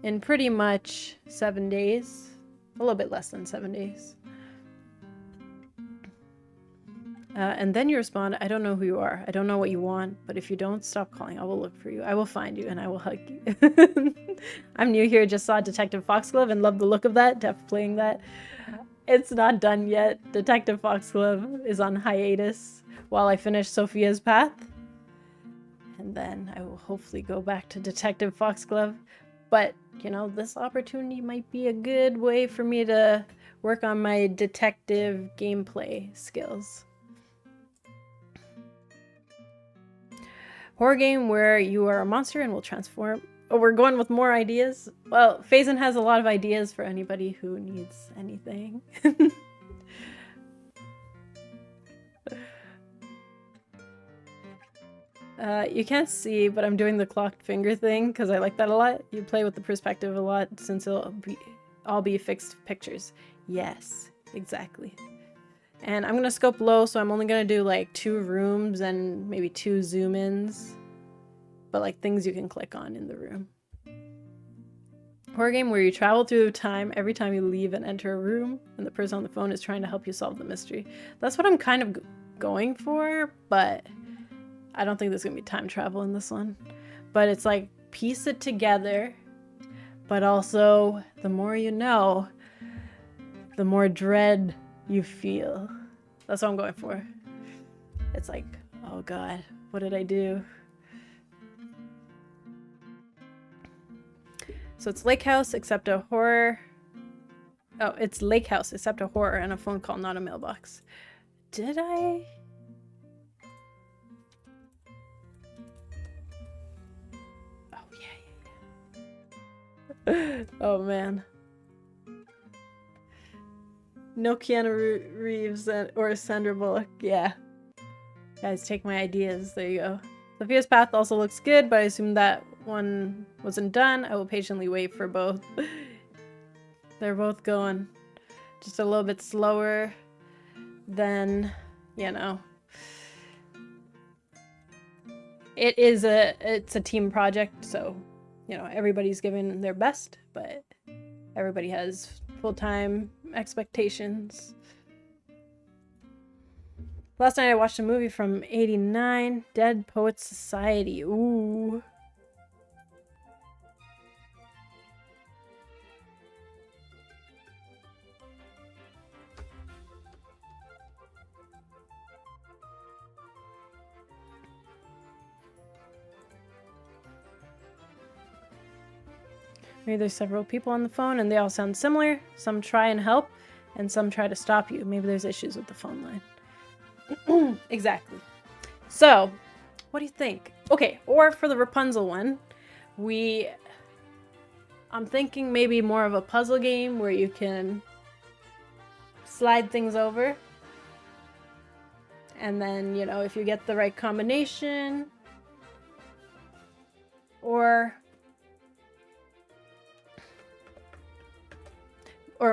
in pretty much 7 days, a little bit less than 7 days. And then you respond, I don't know who you are. I don't know what you want, but if you don't, stop calling. I will look for you. I will find you and I will hug you. I'm new here, just saw Detective Foxglove and love the look of that. Def playing that. It's not done yet. Detective Foxglove is on hiatus while I finish Sophia's Path. And then I will hopefully go back to Detective Foxglove. But, you know, this opportunity might be a good way for me to work on my detective gameplay skills. Horror game where you are a monster and will transform. Oh, we're going with more ideas? Well, Phazon has a lot of ideas for anybody who needs anything. You can't see, but I'm doing the clocked finger thing because I like that a lot. You play with the perspective a lot since it'll all be fixed pictures. Yes, exactly. And I'm going to scope low, so I'm only going to do like 2 rooms and maybe 2 zoom-ins. But like things you can click on in the room. Horror game where you travel through time every time you leave and enter a room, and the person on the phone is trying to help you solve the mystery. That's what I'm kind of going for, but I don't think there's going to be time travel in this one. But it's like piece it together, but also the more you know, the more dread you feel. That's what I'm going for. It's like, oh god, what did I do? So it's Lake House except a horror. Oh, it's Lake House except a horror and a phone call, not a mailbox. Did I? Oh yeah. Oh man. No Keanu Reeves or Sandra Bullock. Yeah. Guys, take my ideas. There you go. Sophia's Path also looks good, but I assume that one wasn't done. I will patiently wait for both. They're both going just a little bit slower than, you know. It's a team project, so, you know, everybody's giving their best, but everybody has full-time expectations. Last night I watched a movie from '89, Dead Poets Society. Ooh. Maybe there's several people on the phone and they all sound similar. Some try and help, and some try to stop you. Maybe there's issues with the phone line. Exactly. So, what do you think? Okay, or for the Rapunzel one, I'm thinking maybe more of a puzzle game where you can slide things over. And then, you know, if you get the right combination, or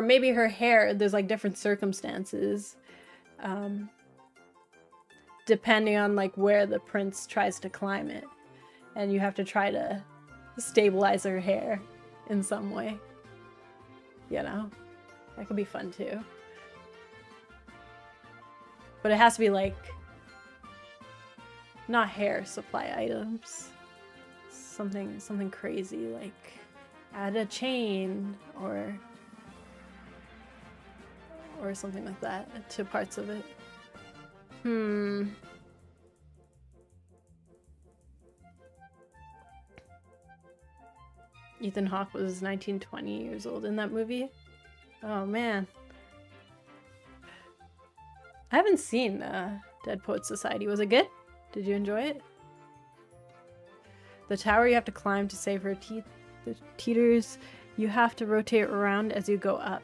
maybe her hair, there's like different circumstances, depending on like where the prince tries to climb it. And you have to try to stabilize her hair in some way. You know? That could be fun too. But it has to be like, not hair supply items. Something crazy, like add a chain or something like that to parts of it. Ethan Hawke was 19-20 years old in that movie. Oh man. I haven't seen Dead Poets Society. Was it good? Did you enjoy it? The tower you have to climb to save her the teeters. You have to rotate around as you go up.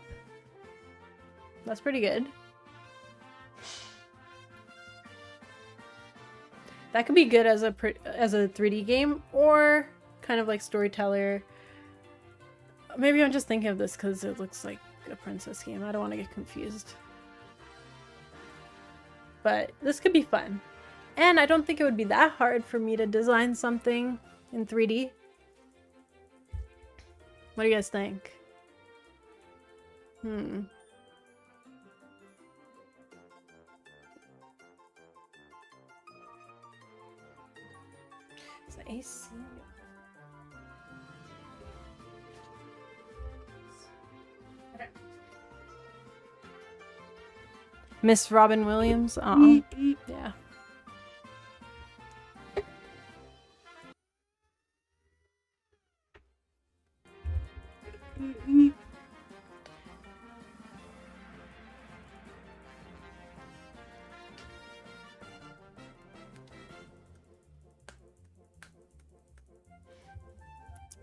That's pretty good. That could be good as a 3D game, or kind of like Storyteller. Maybe I'm just thinking of this because it looks like a princess game. I don't want to get confused. But this could be fun. And I don't think it would be that hard for me to design something in 3D. What do you guys think? Is the AC? Miss Robin Williams? Yeah.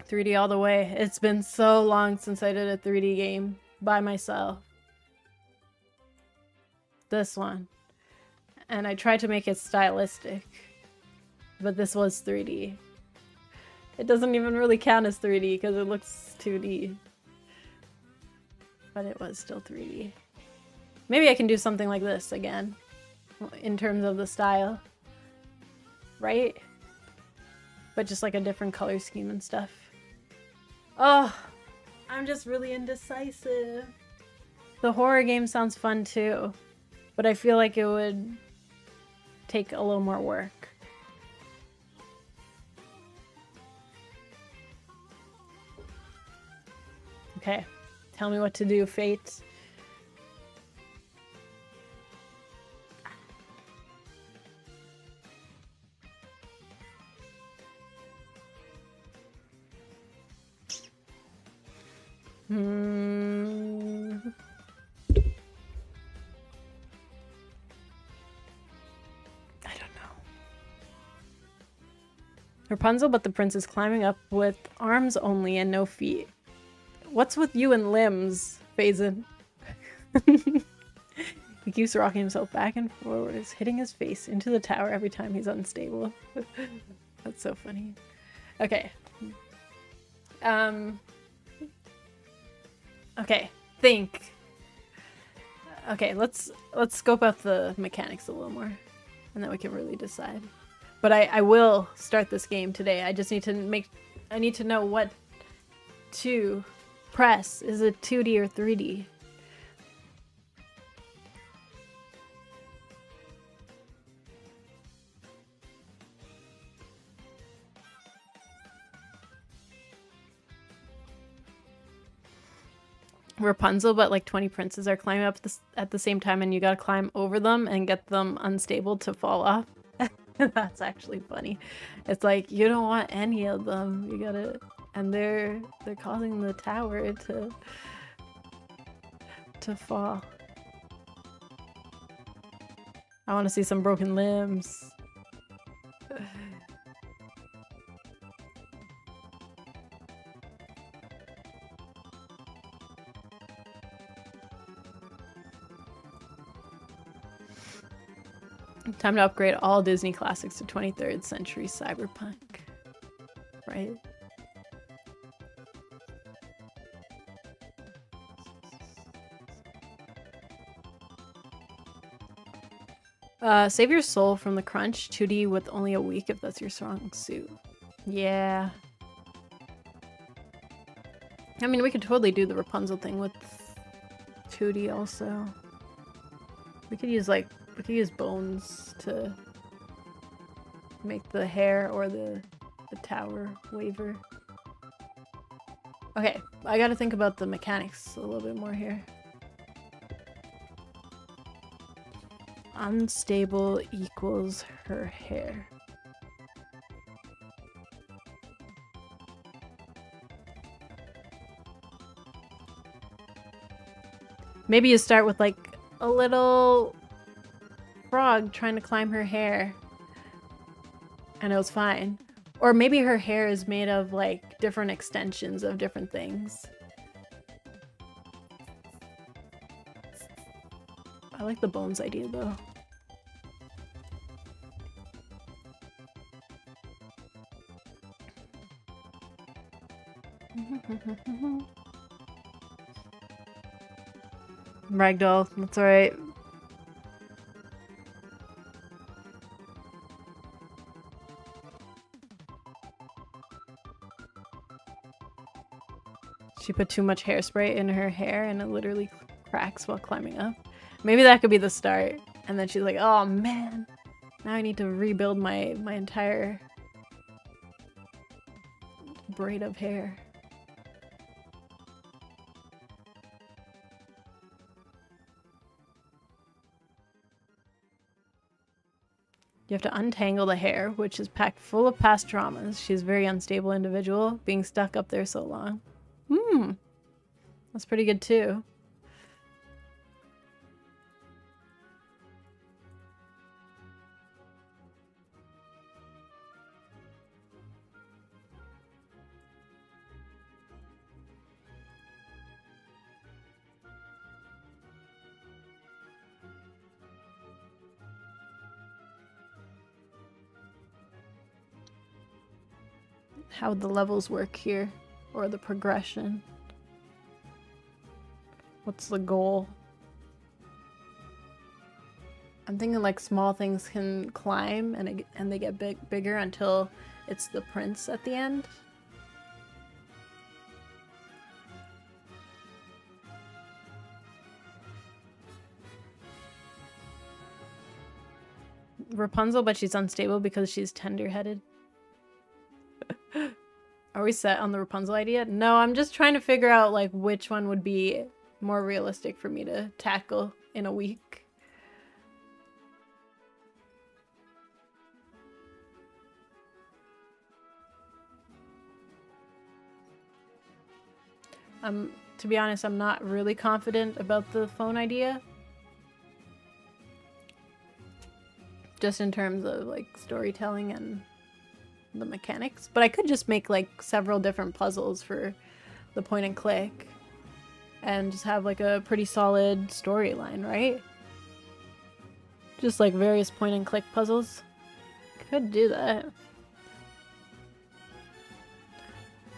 .3D all the way. It's been so long since I did a 3D game by myself. This one. And I tried to make it stylistic. But this was 3D. It doesn't even really count as 3D because it looks 2D. But it was still 3D. Maybe I can do something like this again. In terms of the style. Right? But just like a different color scheme and stuff. Oh, I'm just really indecisive. The horror game sounds fun too. But I feel like it would take a little more work. Okay, tell me what to do, Fate. Rapunzel, but the prince is climbing up with arms only and no feet. What's with you and limbs, Phazon? He keeps rocking himself back and forwards, hitting his face into the tower every time he's unstable. That's so funny. Okay. Okay, think. Okay, let's scope out the mechanics a little more, and then we can really decide. But I will start this game today. I just need to I need to know what to press. Is it 2D or 3D? Rapunzel, but like 20 princes are climbing up at the same time, and you gotta climb over them and get them unstable to fall off. That's actually funny. It's like you don't want any of them. You gotta, and they're causing the tower to fall. I want to see some broken limbs. Time to upgrade all Disney classics to 23rd century cyberpunk. Right? Save your soul from the crunch. 2D with only a week if that's your strong suit. Yeah. I mean, we could totally do the Rapunzel thing with 2D also. We could use bones to make the hair or the tower waver. Okay, I gotta think about the mechanics a little bit more here. Unstable equals her hair. Maybe you start with like a little frog trying to climb her hair. And it was fine. Or maybe her hair is made of like different extensions of different things. I like the bones idea though. Ragdoll, that's alright. She put too much hairspray in her hair and it literally cracks while climbing up. Maybe that could be the start. And then she's like, oh man, now I need to rebuild my entire braid of hair. You have to untangle the hair, which is packed full of past traumas. She's a very unstable individual, being stuck up there so long. That's pretty good too. How would the levels work here? Or the progression? What's the goal? I'm thinking like small things can climb and they get bigger until it's the prince at the end. Rapunzel, but she's unstable because she's tender-headed. Are we set on the Rapunzel idea? No, I'm just trying to figure out like which one would be more realistic for me to tackle in a week. To be honest, I'm not really confident about the phone idea. Just in terms of like storytelling and the mechanics. But I could just make like several different puzzles for the point and click and just have like a pretty solid storyline, right? Just like various point and click puzzles. Could do that.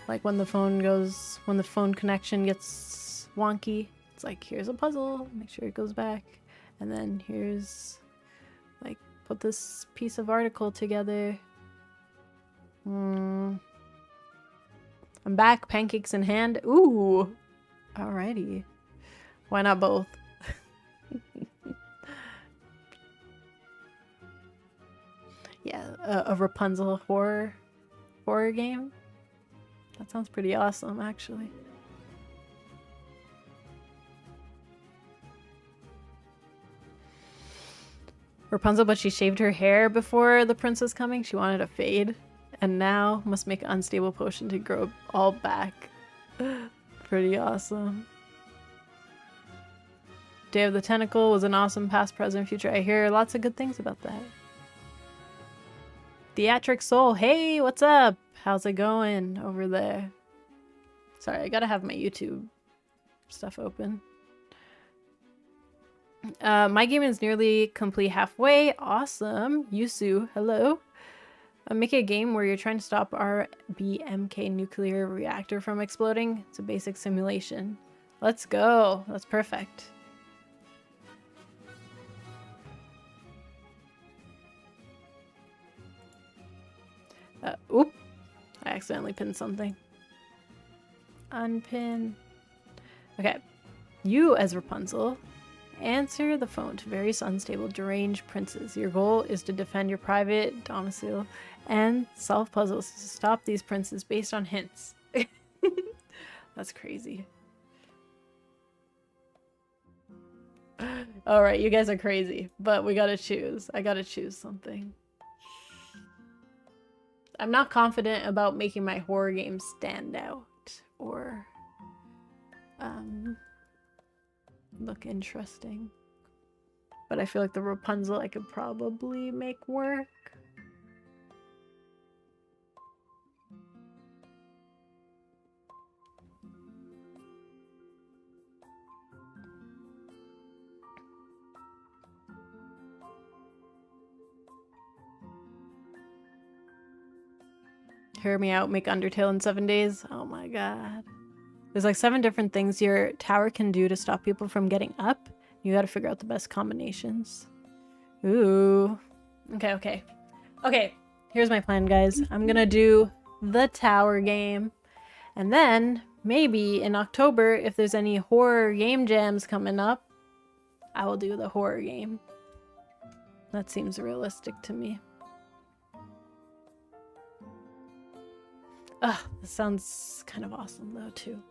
Like when the phone connection gets wonky, it's like, here's a puzzle, make sure it goes back. And then here's like, put this piece of article together. I'm back, pancakes in hand. Ooh, alrighty. Why not both? Yeah, a Rapunzel horror game. That sounds pretty awesome, actually. Rapunzel, but she shaved her hair before the prince was coming. She wanted a fade. And now must make an unstable potion to grow all back. Pretty awesome. Day of the Tentacle was an awesome past, present, future. I hear lots of good things about that. Theatric Soul. Hey, what's up? How's it going over there? Sorry, I gotta have my YouTube stuff open. My game is nearly complete halfway. Awesome. Yusu, hello. Make a game where you're trying to stop our BMK nuclear reactor from exploding. It's a basic simulation. Let's go. That's perfect. Oop. I accidentally pinned something. Unpin. Okay. You, as Rapunzel, answer the phone to various unstable, deranged princes. Your goal is to defend your private domicile and solve puzzles to stop these princes based on hints. That's crazy. Alright, you guys are crazy, but we gotta choose. I gotta choose something. I'm not confident about making my horror game stand out or look interesting. but I feel like the Rapunzel I could probably make work. Hear me out, make Undertale in 7 days. Oh my god. There's like 7 different things your tower can do to stop people from getting up. You gotta figure out the best combinations. Ooh. Okay. Okay, here's my plan, guys. I'm gonna do the tower game. And then, maybe in October, if there's any horror game jams coming up, I will do the horror game. That seems realistic to me. Ugh, this sounds kind of awesome though, too.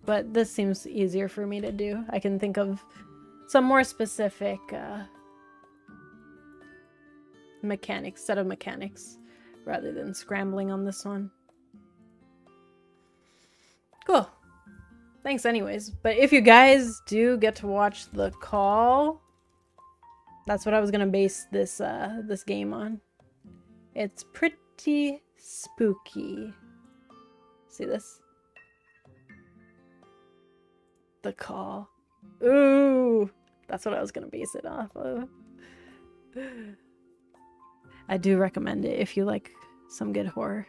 But this seems easier for me to do. I can think of some more specific set of mechanics, rather than scrambling on this one. Cool. Thanks anyways. But if you guys do get to watch the call, that's what I was gonna base this this game on. It's pretty spooky. See this? The call. Ooh, that's what I was gonna base it off of. I do recommend it if you like some good horror.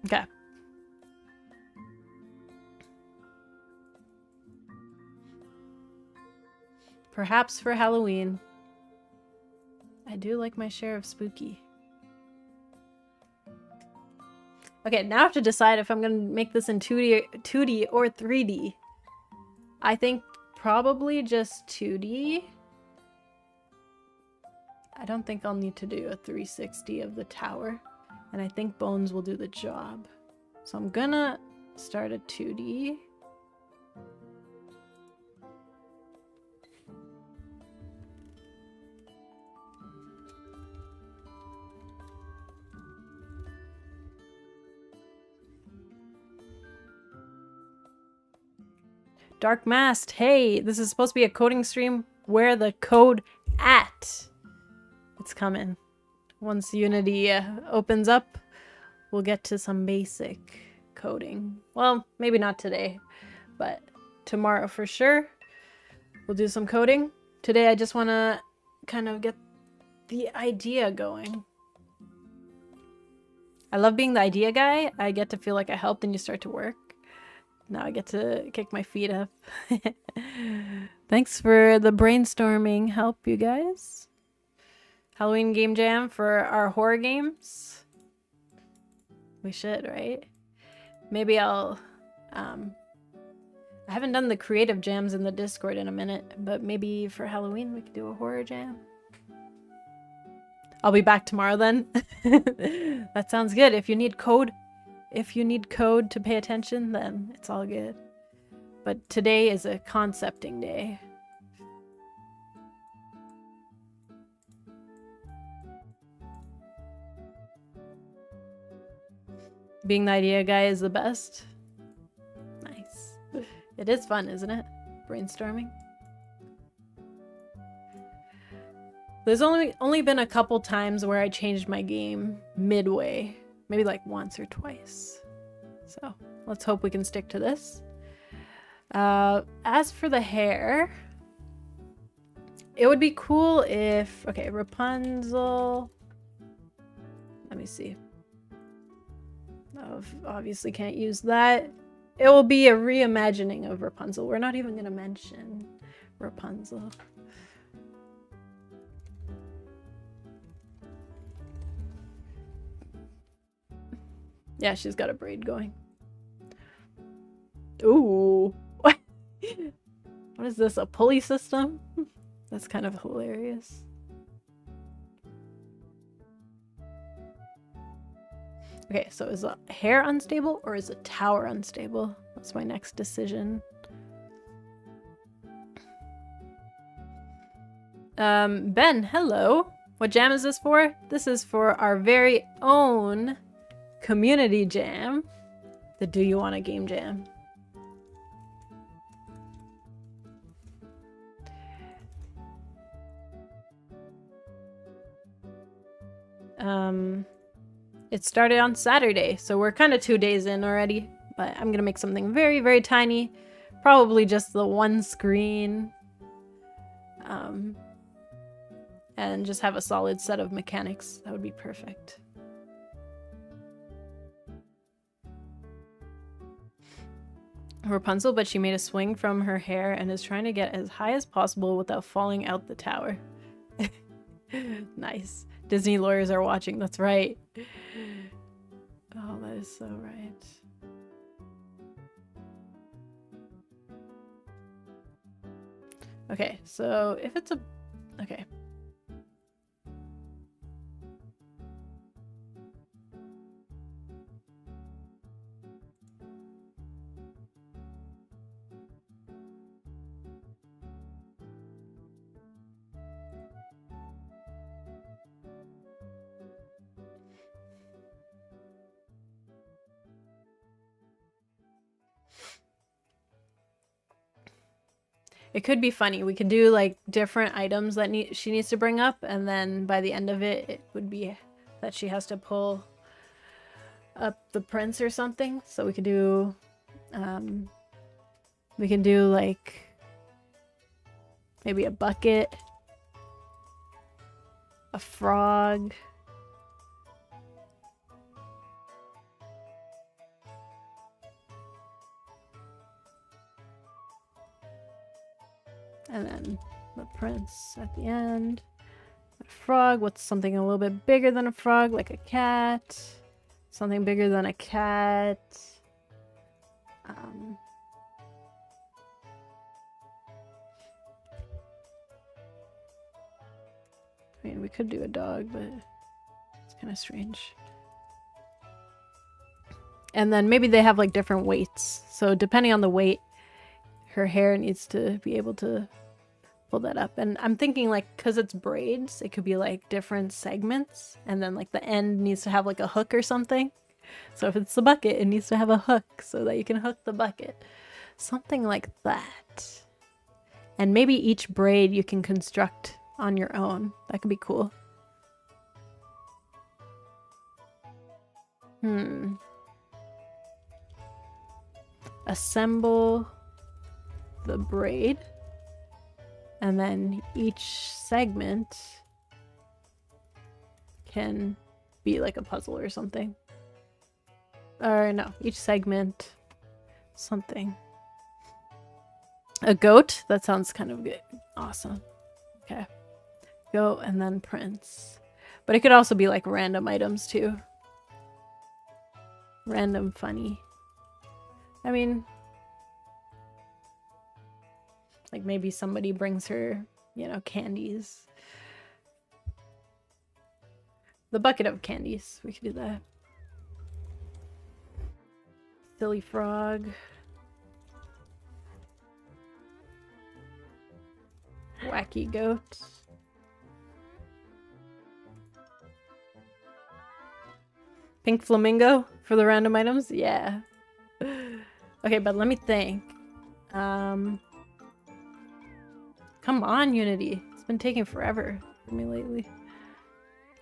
Okay. Perhaps for Halloween. I do like my share of spooky. Okay, now I have to decide if I'm gonna make this in 2D or 3D. I think probably just 2D. I don't think I'll need to do a 360 of the tower. And I think Bones will do the job. So I'm gonna start a 2D. Dark Mast, hey, this is supposed to be a coding stream. Where the code at? It's coming. Once Unity opens up, we'll get to some basic coding. Well, maybe not today, but tomorrow for sure. We'll do some coding. Today I just want to kind of get the idea going. I love being the idea guy. I get to feel like I helped and you start to work. Now I get to kick my feet up. Thanks for the brainstorming help, you guys. Halloween game jam for our horror games. We should, right? Maybe I'll... I haven't done the creative jams in the Discord in a minute, but maybe for Halloween we could do a horror jam. I'll be back tomorrow then. That sounds good. If you need code to pay attention, then it's all good. But today is a concepting day. Being the idea guy is the best. Nice. It is fun, isn't it? Brainstorming. There's only been a couple times where I changed my game midway. Maybe like once or twice. So let's hope we can stick to this. As for the hair, it would be cool if... Okay, Rapunzel. Let me see. Oh, obviously can't use that. It will be a reimagining of Rapunzel. We're not even going to mention Rapunzel. Yeah, she's got a braid going. Ooh. What? What is this? A pulley system? That's kind of hilarious. Okay, so is the hair unstable or is the tower unstable? That's my next decision. Ben, hello. What jam is this for? This is for our very own community jam. The Do You Want a Game Jam. It started on Saturday, so we're kind of 2 days in already. But I'm gonna make something very, very tiny. Probably just the one screen. And just have a solid set of mechanics. That would be perfect. Rapunzel, but she made a swing from her hair and is trying to get as high as possible without falling out the tower. Nice. Disney lawyers are watching, that's right. Oh, that is so right. Okay, so if it's a... Okay. It could be funny. We could do like different items that she needs to bring up, and then by the end of it, it would be that she has to pull up the prince or something. So we could do, like maybe a bucket, a frog. And then the prince at the end. A frog. What's something a little bit bigger than a frog? Like a cat. Something bigger than a cat. I mean, we could do a dog, but it's kind of strange. And then maybe they have like different weights. So depending on the weight, her hair needs to be able to pull that up. And I'm thinking like, because it's braids, it could be like different segments, and then like the end needs to have like a hook or something. So if it's the bucket, it needs to have a hook so that you can hook the bucket. Something like that. And maybe each braid you can construct on your own. That could be cool. Assemble the braid, and then each segment can be like a puzzle or something. Or no, each segment something. A goat? That sounds kind of good. Awesome. Okay. Goat and then prince. But it could also be like random items too. Random funny. I mean, like maybe somebody brings her, you know, candies. The bucket of candies. We could do that. Silly frog. Wacky goat. Pink flamingo for the random items? Yeah. Okay, but let me think. Come on, Unity. It's been taking forever for me lately.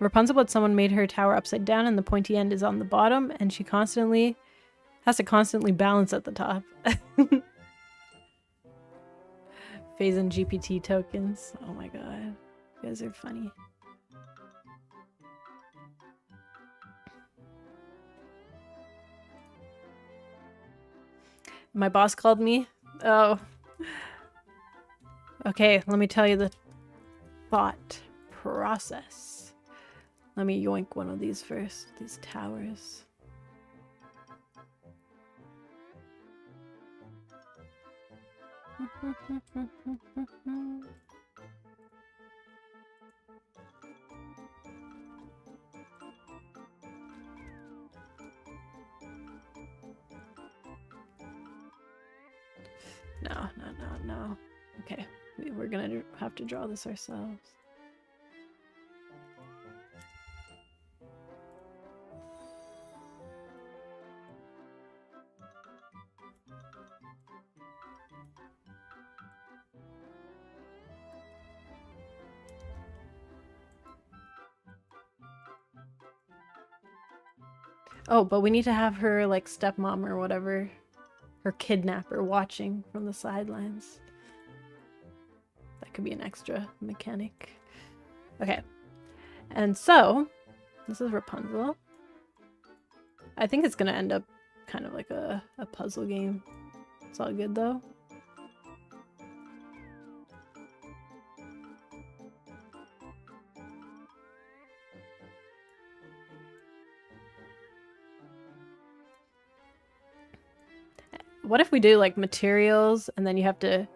Rapunzel, but someone made her tower upside down and the pointy end is on the bottom, and she has to constantly balance at the top. Phase and GPT tokens. Oh my god. You guys are funny. My boss called me. Oh. Okay, let me tell you the thought process. Let me yoink one of these first. These towers. No. Okay, we're gonna have to draw this ourselves. Oh, but we need to have her, like, stepmom or whatever, her kidnapper, watching from the sidelines. That could be an extra mechanic. Okay. And so, this is Rapunzel. I think it's gonna end up kind of like a puzzle game. It's all good, though. What if we do like materials and then you have to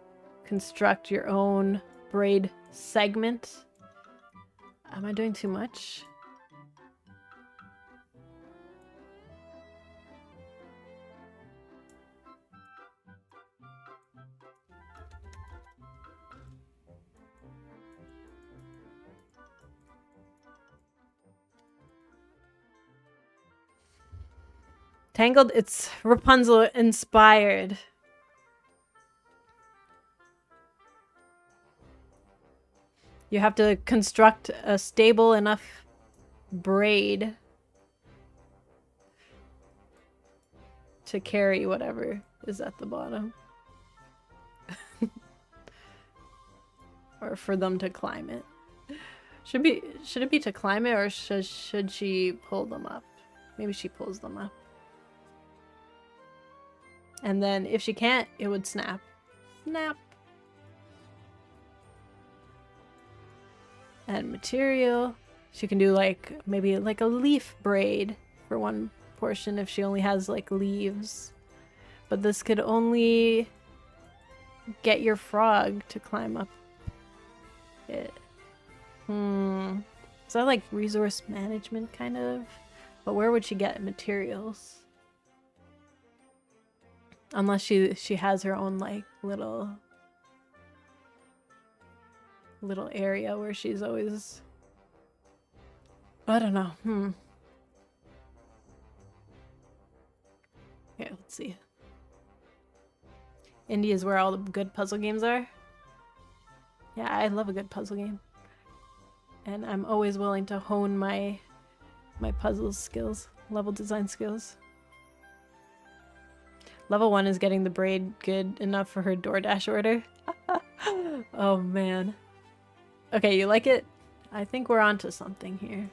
construct your own braid segment? Am I doing too much? Tangled, it's Rapunzel inspired. You have to construct a stable enough braid to carry whatever is at the bottom. Or for them to climb it. Should it be to climb it, or should she pull them up? Maybe she pulls them up. And then if she can't, it would snap. Snap. And material. She can do like maybe like a leaf braid for one portion if she only has like leaves. But this could only get your frog to climb up it. Is that like resource management kind of? But where would she get materials? Unless she has her own like little area where she's always, I don't know. Okay, let's see. Indie is where all the good puzzle games are. Yeah, I love a good puzzle game. And I'm always willing to hone my puzzle skills, level design skills. Level 1 is getting the braid good enough for her DoorDash order. Oh man. Okay, you like it? I think we're onto something here.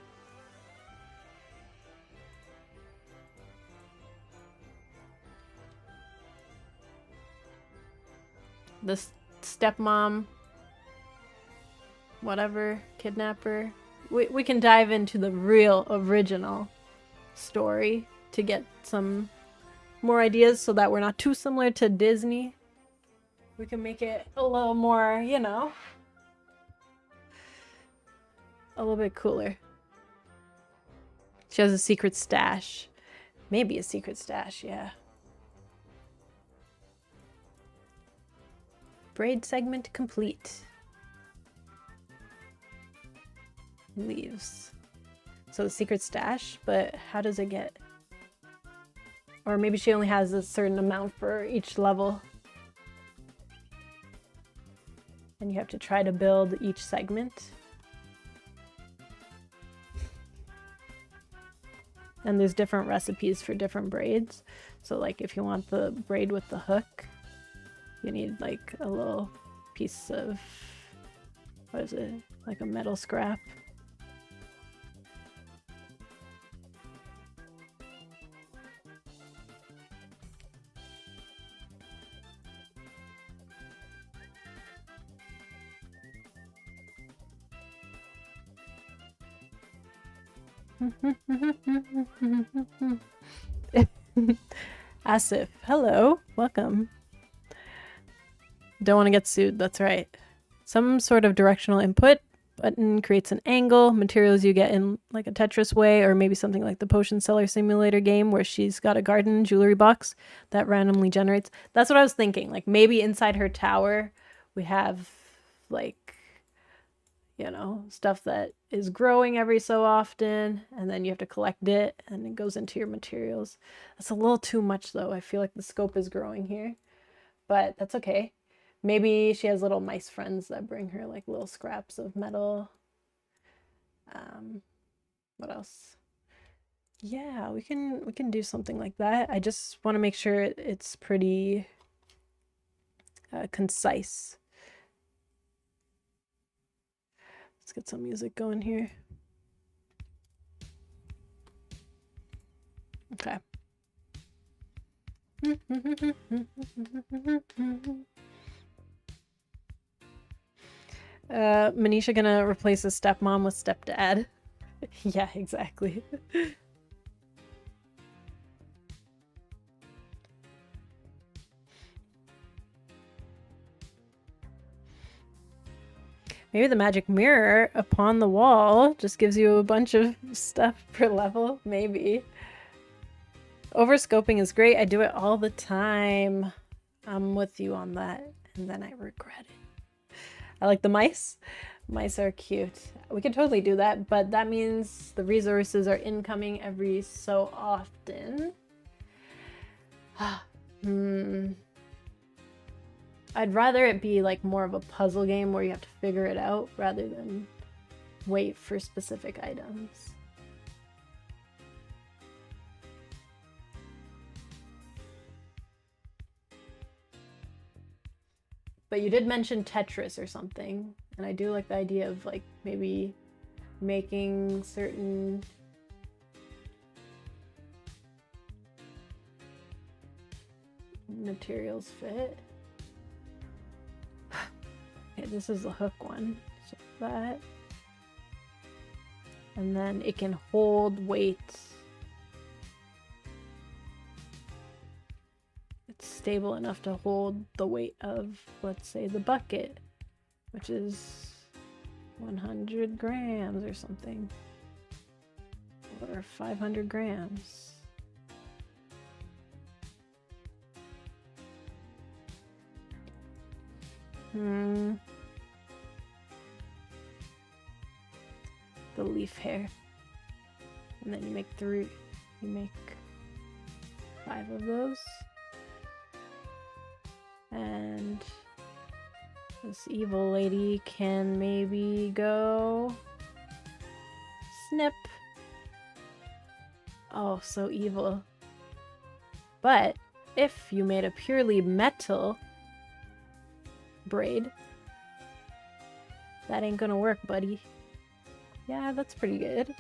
This stepmom, whatever, kidnapper. We can dive into the real original story to get some more ideas so that we're not too similar to Disney. We can make it a little more, you know, a little bit cooler. She has a secret stash. Maybe a secret stash, yeah. Braid segment complete. Leaves. So the secret stash, but how does it get? Or maybe she only has a certain amount for each level. And you have to try to build each segment. And there's different recipes for different braids. So like if you want the braid with the hook, you need like a little piece of, what is it? Like a metal scrap. Asif, hello, welcome. Don't want to get sued, that's right. Some sort of directional input button creates an angle, materials you get in like a Tetris way, or maybe something like the Potion Seller Simulator game where she's got a garden jewelry box that randomly generates. That's what I was thinking, like maybe inside her tower we have like, you know, stuff that is growing every so often, and then you have to collect it, and it goes into your materials. That's a little too much, though. I feel like the scope is growing here, but that's okay. Maybe she has little mice friends that bring her, like, little scraps of metal. What else? Yeah, we can do something like that. I just want to make sure it's pretty concise. Let's get some music going here. Okay. Manisha gonna replace his stepmom with stepdad. Yeah, exactly. Maybe the magic mirror upon the wall just gives you a bunch of stuff per level. Maybe. Overscoping is great. I do it all the time. I'm with you on that. And then I regret it. I like the mice. Mice are cute. We could totally do that, but that means the resources are incoming every so often. I'd rather it be like more of a puzzle game where you have to figure it out rather than wait for specific items. But you did mention Tetris or something, and I do like the idea of like maybe making certain materials fit. Okay, this is the hook one, so that. And then it can hold weight. It's stable enough to hold the weight of, let's say, the bucket, which is 100 grams or something. Or 500 grams. The leaf hair. And then you make 5 of those. And this evil lady can maybe go snip. Oh, so evil. But if you made a purely metal braid, that ain't gonna work, buddy. Yeah, that's pretty good.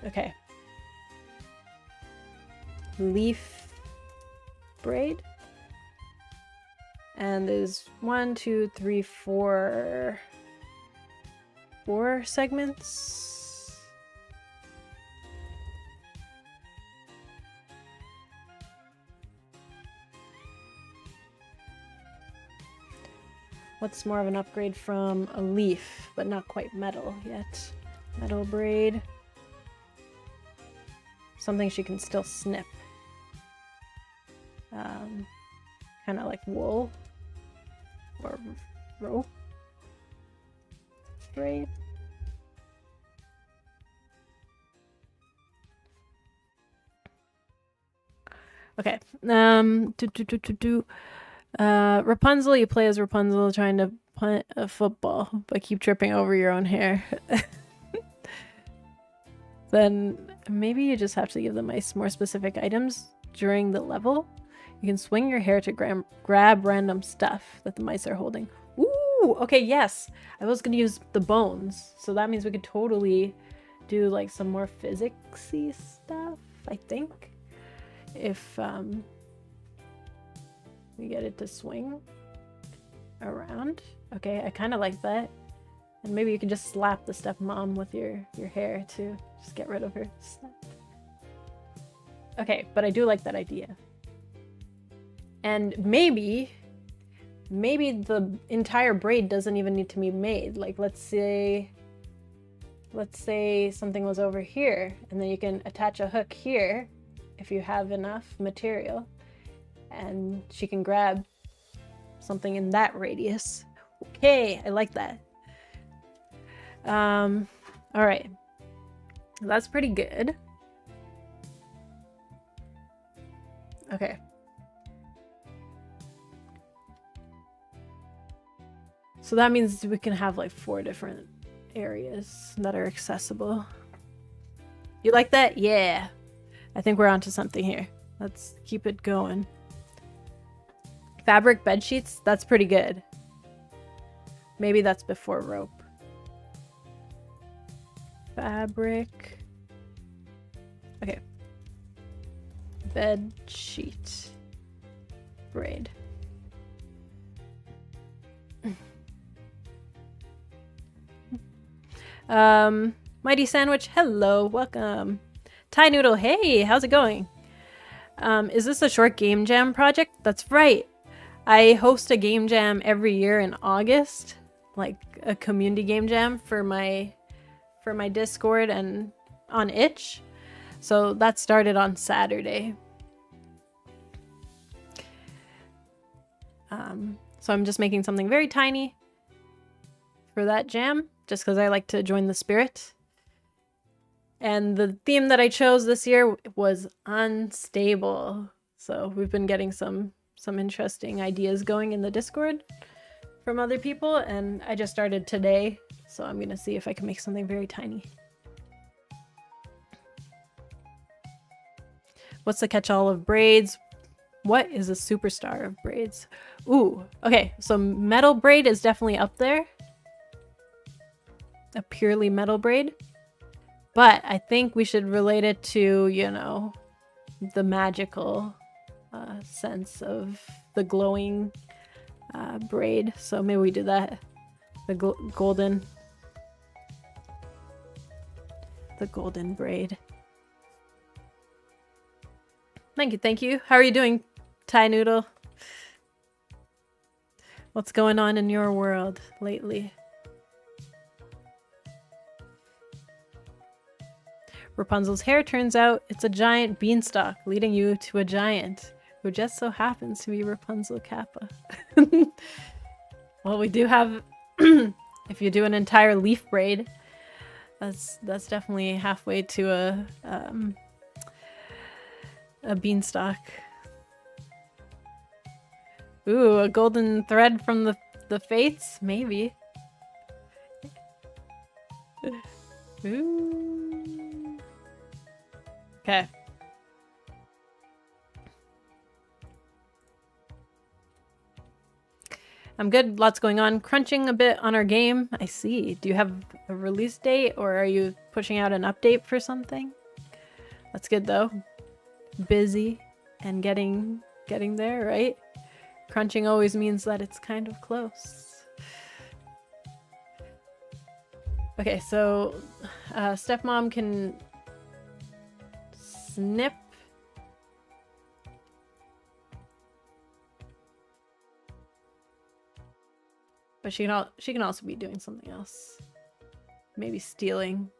Okay. Leaf braid. And there's 1, 2, 3, 4 segments. What's more of an upgrade from a leaf, but not quite metal yet? Metal braid. Something she can still snip. Kind of like wool. Or rope braid. Okay. Rapunzel, you play as Rapunzel trying to punt a football, but keep tripping over your own hair. Then maybe you just have to give the mice more specific items during the level. You can swing your hair to grab random stuff that the mice are holding. Ooh, okay, yes. I was gonna use the bones, so that means we could totally do like some more physics-y stuff, I think. If we get it to swing around. Okay, I kind of like that. And maybe you can just slap the stepmom with your hair to just get rid of her snap. Okay, but I do like that idea. And maybe the entire braid doesn't even need to be made. Like, let's say something was over here, and then you can attach a hook here if you have enough material, and she can grab something in that radius. Okay, I like that. All right, that's pretty good. Okay. So that means we can have like 4 different areas that are accessible. You like that? Yeah. I think we're onto something here. Let's keep it going. Fabric bed sheets, that's pretty good. Maybe that's before rope. Fabric. Okay. Bed sheet. Braid. Mighty Sandwich, hello, welcome. Thai Noodle, hey, how's it going? Is this a short game jam project? That's right. I host a game jam every year in August, like a community game jam for my Discord and on Itch. So that started on Saturday. So I'm just making something very tiny for that jam, just because I like to join the spirit. And the theme that I chose this year was unstable. So we've been getting some interesting ideas going in the Discord from other people, and I just started today, so I'm gonna see if I can make something very tiny. What's the catch-all of braids? What is a superstar of braids? Ooh, okay, so metal braid is definitely up there. A purely metal braid. But I think we should relate it to, you know, the magical sense of the glowing braid. So maybe we do that. The golden braid. Thank you. How are you doing, Thai Noodle? What's going on in your world lately? Rapunzel's hair turns out it's a giant beanstalk leading you to a giant who just so happens to be Rapunzel Kappa. Well, we do have, if you do an entire leaf braid, that's definitely halfway to a beanstalk. Ooh, a golden thread from the fates? Maybe. Ooh. Okay. I'm good. Lots going on. Crunching a bit on our game. I see. Do you have a release date, or are you pushing out an update for something? That's good though. Busy and getting there, right? Crunching always means that it's kind of close. Okay, so stepmom can snip. But she can also be doing something else. Maybe stealing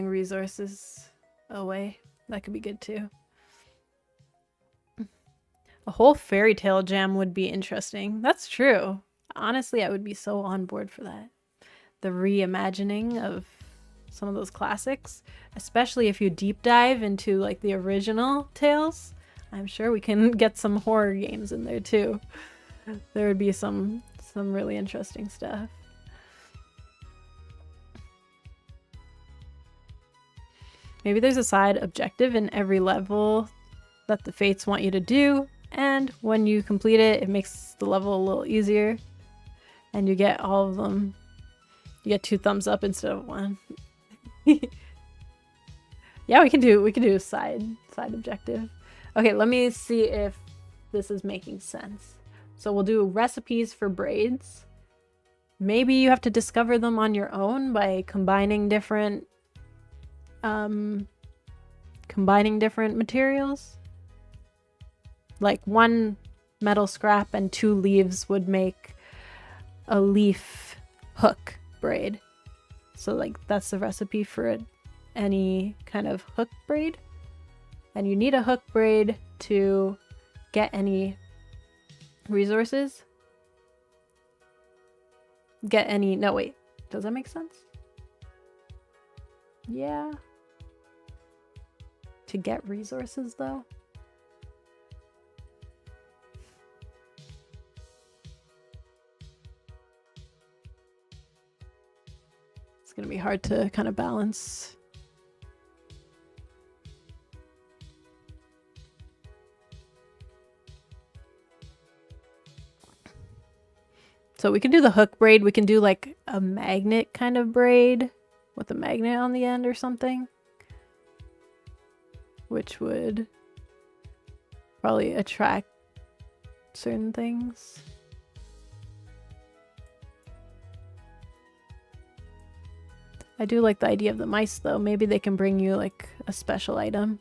resources away. That could be good too. A whole fairy tale jam would be interesting. That's true. Honestly, I would be so on board for that. The reimagining of some of those classics, especially if you deep dive into like the original tales. I'm sure we can get some horror games in there too. There would be some really interesting stuff. Maybe there's a side objective in every level that the fates want you to do, and when you complete it, it makes the level a little easier, and you get all of them. You get 2 thumbs up instead of 1. Yeah, we can do a side objective. Okay, let me see if this is making sense. So we'll do recipes for braids. Maybe you have to discover them on your own by combining different materials. Like 1 metal scrap and 2 leaves would make a leaf hook braid. So like that's the recipe for any kind of hook braid. And you need a hook braid to get any resources. No, wait. Does that make sense? Yeah. To get resources though. It's gonna be hard to kind of balance So we can do the hook braid. We can do like a magnet kind of braid with a magnet on the end or something, which would probably attract certain things. I do like the idea of the mice though. Maybe they can bring you like a special item.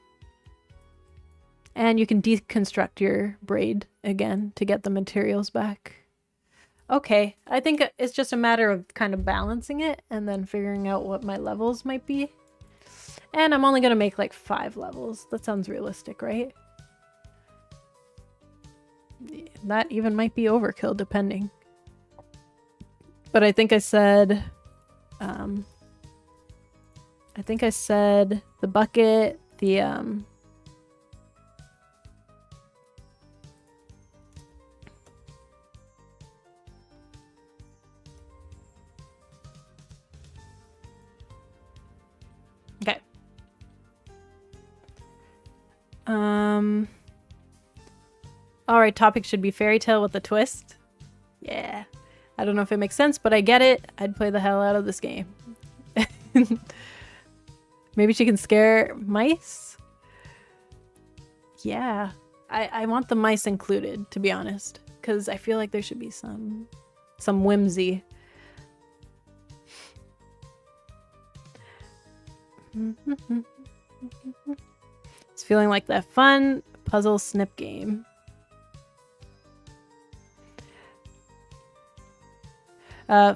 And you can deconstruct your braid again to get the materials back. Okay, I think it's just a matter of kind of balancing it and then figuring out what my levels might be. And I'm only going to make like 5 levels. That sounds realistic, right? That even might be overkill depending. But I think I said... the bucket, the... Okay. Alright, topic should be fairy tale with a twist. Yeah. I don't know if it makes sense, but I get it. I'd play the hell out of this game. Maybe she can scare mice? Yeah. I want the mice included, to be honest. Because I feel like there should be some whimsy. It's feeling like that fun puzzle snip game.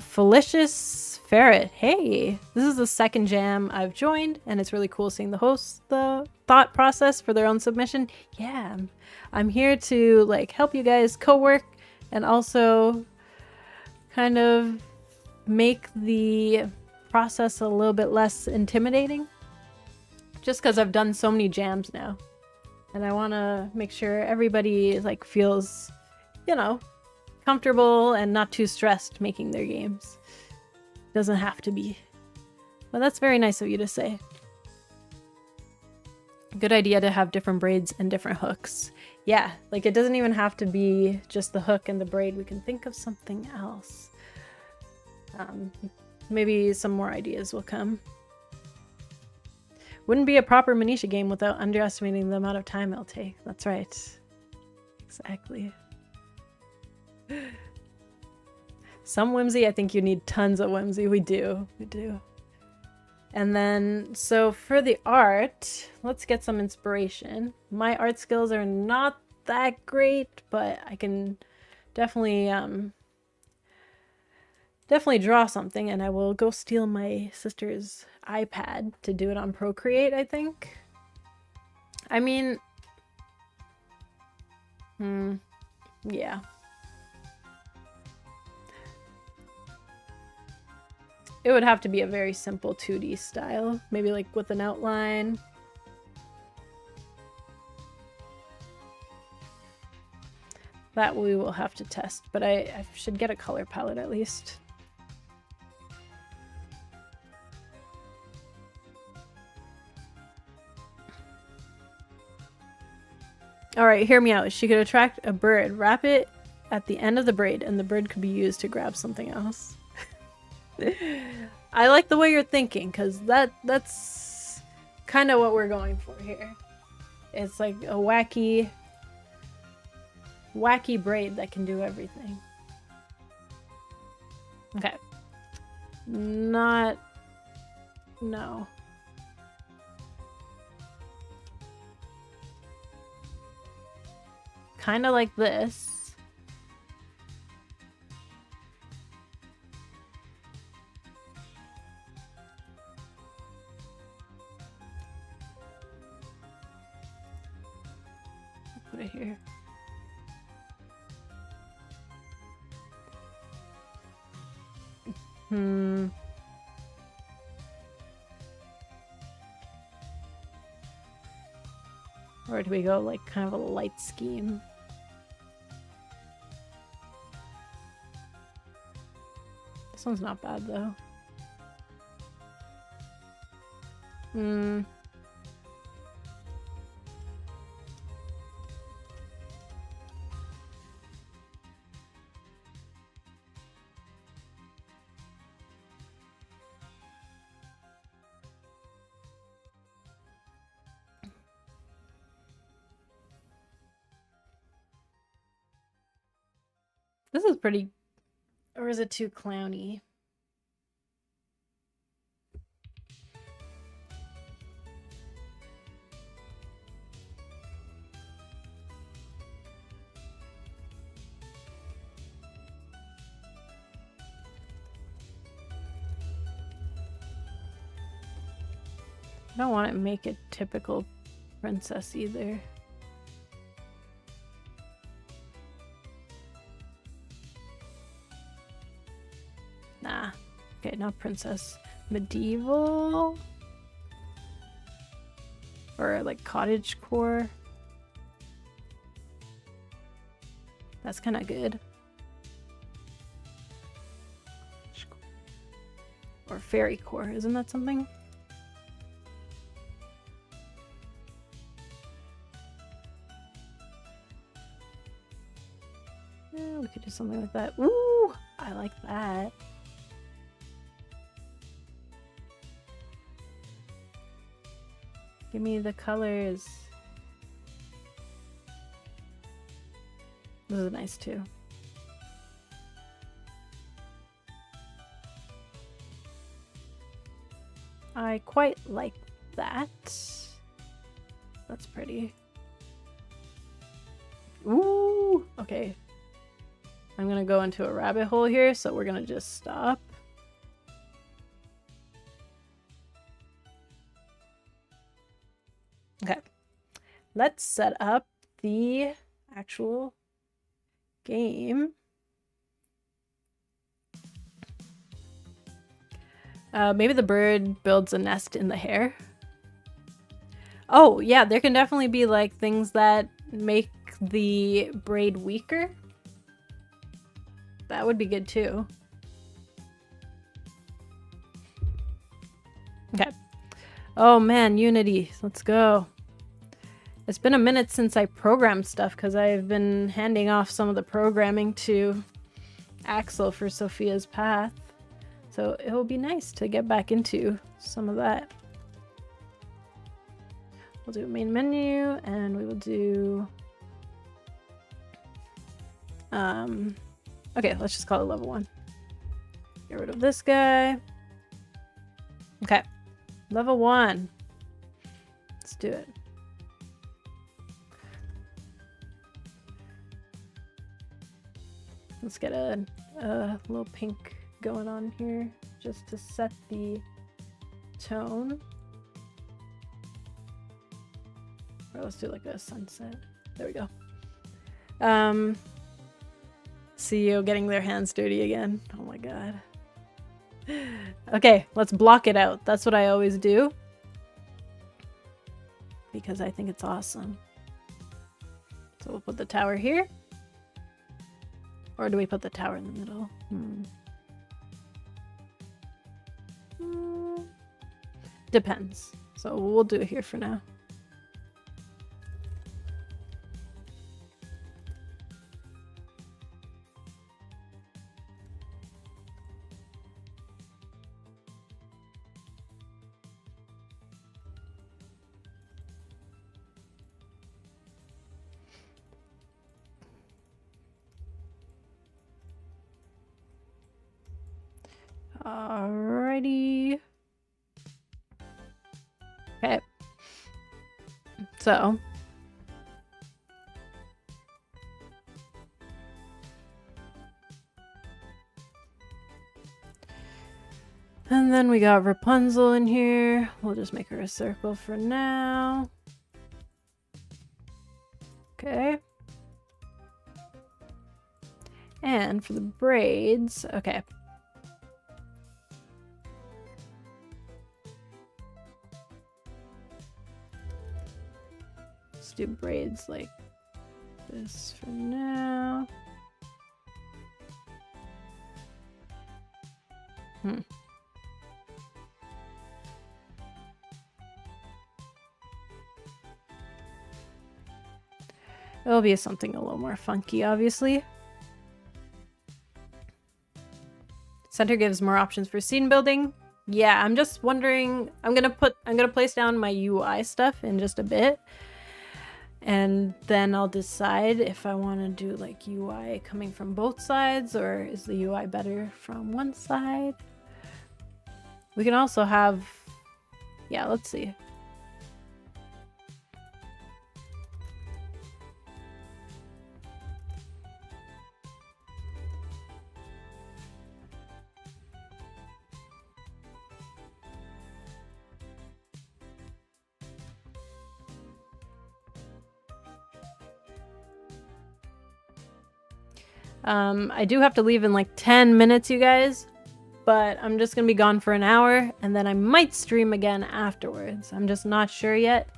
Felicious Ferret. Hey, this is the second jam I've joined, and it's really cool seeing the hosts, the thought process for their own submission. Yeah, I'm here to like help you guys co-work and also kind of make the process a little bit less intimidating. Just because I've done so many jams now, and I want to make sure everybody like feels, you know, comfortable and not too stressed making their games. Doesn't have to be. Well, that's very nice of you to say. Good idea to have different braids and different hooks. Yeah, like it doesn't even have to be just the hook and the braid. We can think of something else. Maybe some more ideas will come. Wouldn't be a proper Manisha game without underestimating the amount of time it'll take. That's right. Exactly. Some whimsy, I think you need tons of whimsy. We do. And then, so for the art, let's get some inspiration. My art skills are not that great, but I can definitely, definitely draw something, and I will go steal my sister's iPad to do it on Procreate, I think. I mean, yeah. It would have to be a very simple 2D style, maybe like with an outline. That we will have to test, but I should get a color palette at least. Alright, hear me out. She could attract a bird, wrap it at the end of the braid, and the bird could be used to grab something else. I like the way you're thinking, because that's kind of what we're going for here. It's like a wacky braid that can do everything. Okay. No. Kind of like this. Put it here. Or do we go like kind of a light scheme? This one's not bad though. This is pretty... Or is it too clowny? I don't want to make it typical princess either. Nah. Okay, not princess. Medieval? Or like cottagecore? That's kind of good. Or fairycore, isn't that something? Yeah, we could do something like that. Ooh, I like that. Give me the colors. This is nice too. I quite like that. That's pretty. Ooh, okay. I'm gonna go into a rabbit hole here, so we're gonna just stop. Okay, let's set up the actual game. Maybe the bird builds a nest in the hair. Oh, yeah, there can definitely be like things that make the braid weaker. That would be good too. Okay. Oh man, Unity, let's go. It's been a minute since I programmed stuff because I've been handing off some of the programming to Axel for Sophia's Path. So it will be nice to get back into some of that. We'll do main menu and we will do... Okay, let's just call it level 1. Get rid of this guy. Okay, level 1. Let's do it. Let's get a little pink going on here just to set the tone. Or let's do like a sunset. There we go. CEO getting their hands dirty again. Oh my god. Okay, let's block it out. That's what I always do. Because I think it's awesome. So we'll put the tower here. Or do we put the tower in the middle? Depends. So we'll do it here for now. Alrighty. Okay. So. And then we got Rapunzel in here. We'll just make her a circle for now. Okay. And for the braids, okay. Let's do braids like this for now. It'll be something a little more funky, obviously. Center gives more options for scene building. Yeah, I'm just wondering. I'm gonna place down my UI stuff in just a bit. And then I'll decide if I want to do like UI coming from both sides, or is the UI better from one side? We can also have, yeah, let's see. I do have to leave in like 10 minutes, you guys, but I'm just gonna be gone for an hour, and then I might stream again afterwards. I'm just not sure yet,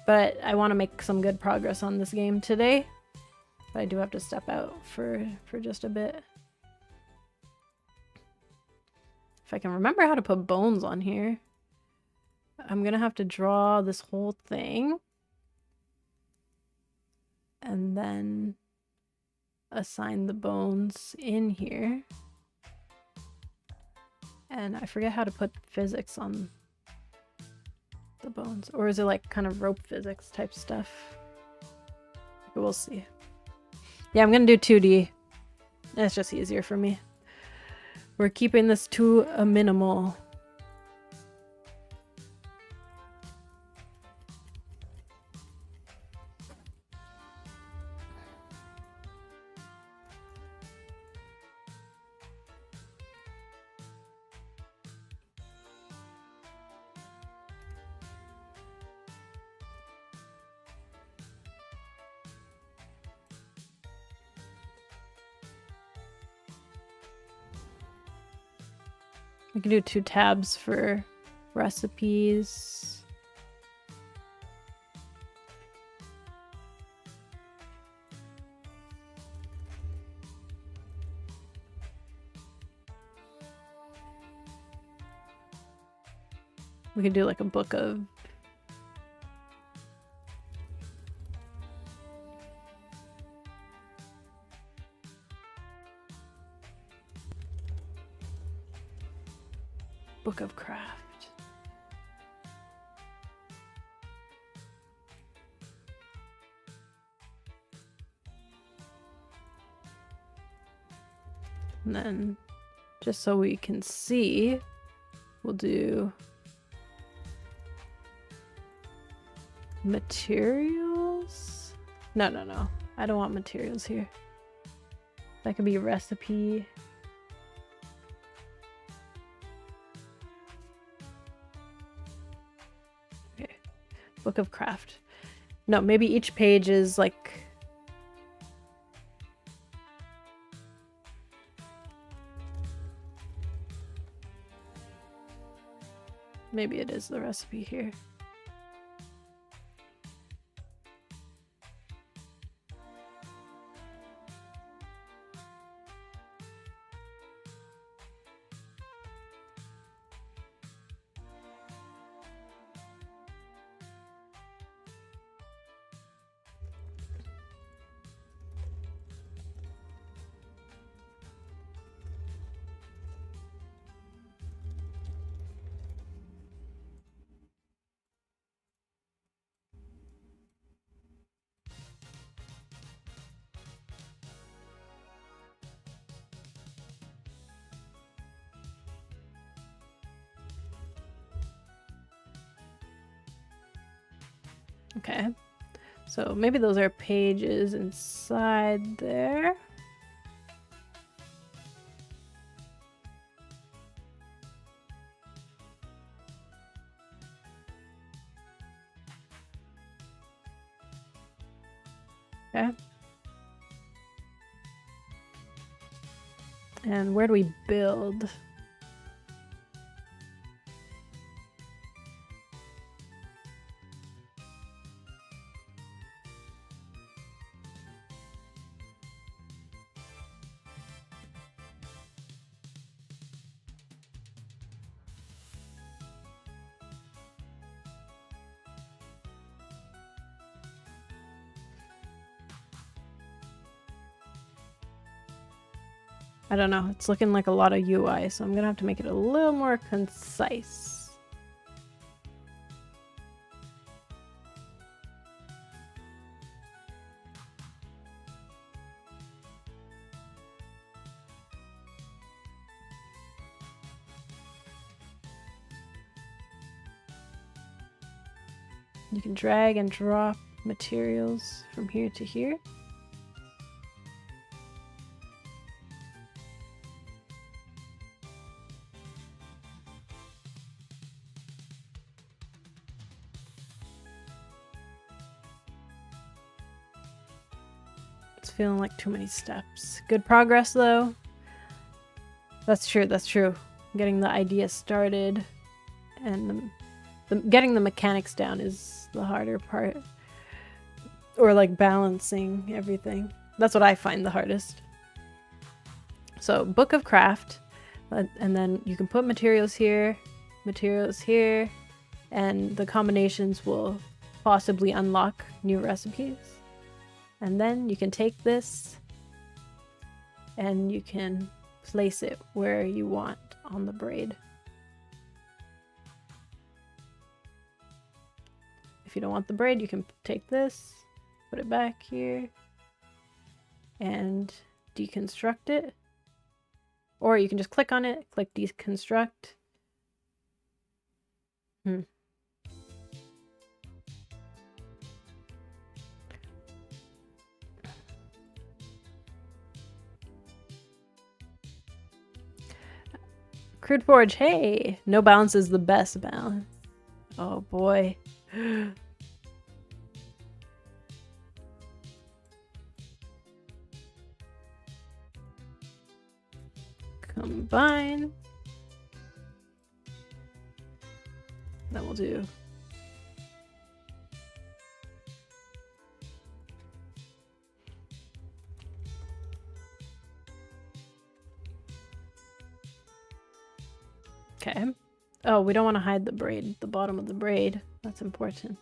but I want to make some good progress on this game today. But I do have to step out for just a bit. If I can remember how to put bones on here, I'm gonna have to draw this whole thing and then assign the bones in here. And I forget how to put physics on the bones. Or is it like kind of rope physics type stuff? We'll see. Yeah, I'm gonna do 2D. It's just easier for me. We're keeping this to a minimal. We can do 2 tabs for recipes. We could do like a book of craft. And then just so we can see, we'll do materials. No. I don't want materials here. That could be a recipe. Okay. Book of craft. No, maybe each page is like... Maybe it is the recipe here. Okay, so maybe those are pages inside there. Okay. And where do we build? I don't know, it's looking like a lot of UI, so I'm gonna have to make it a little more concise. You can drag and drop materials from here to here. It's feeling like too many steps. Good progress though. That's true, that's true. Getting the idea started and getting the mechanics down is the harder part. Or like balancing everything. That's what I find the hardest. So Book of Craft, and then you can put materials here, and the combinations will possibly unlock new recipes. And then you can take this and you can place it where you want on the braid. If you don't want the braid, you can take this, put it back here, and deconstruct it. Or you can just click on it, click deconstruct. Crude Forge, hey! No balance is the best balance. Oh boy. Combine. That will do. Okay. Oh, we don't want to hide the braid, the bottom of the braid. That's important.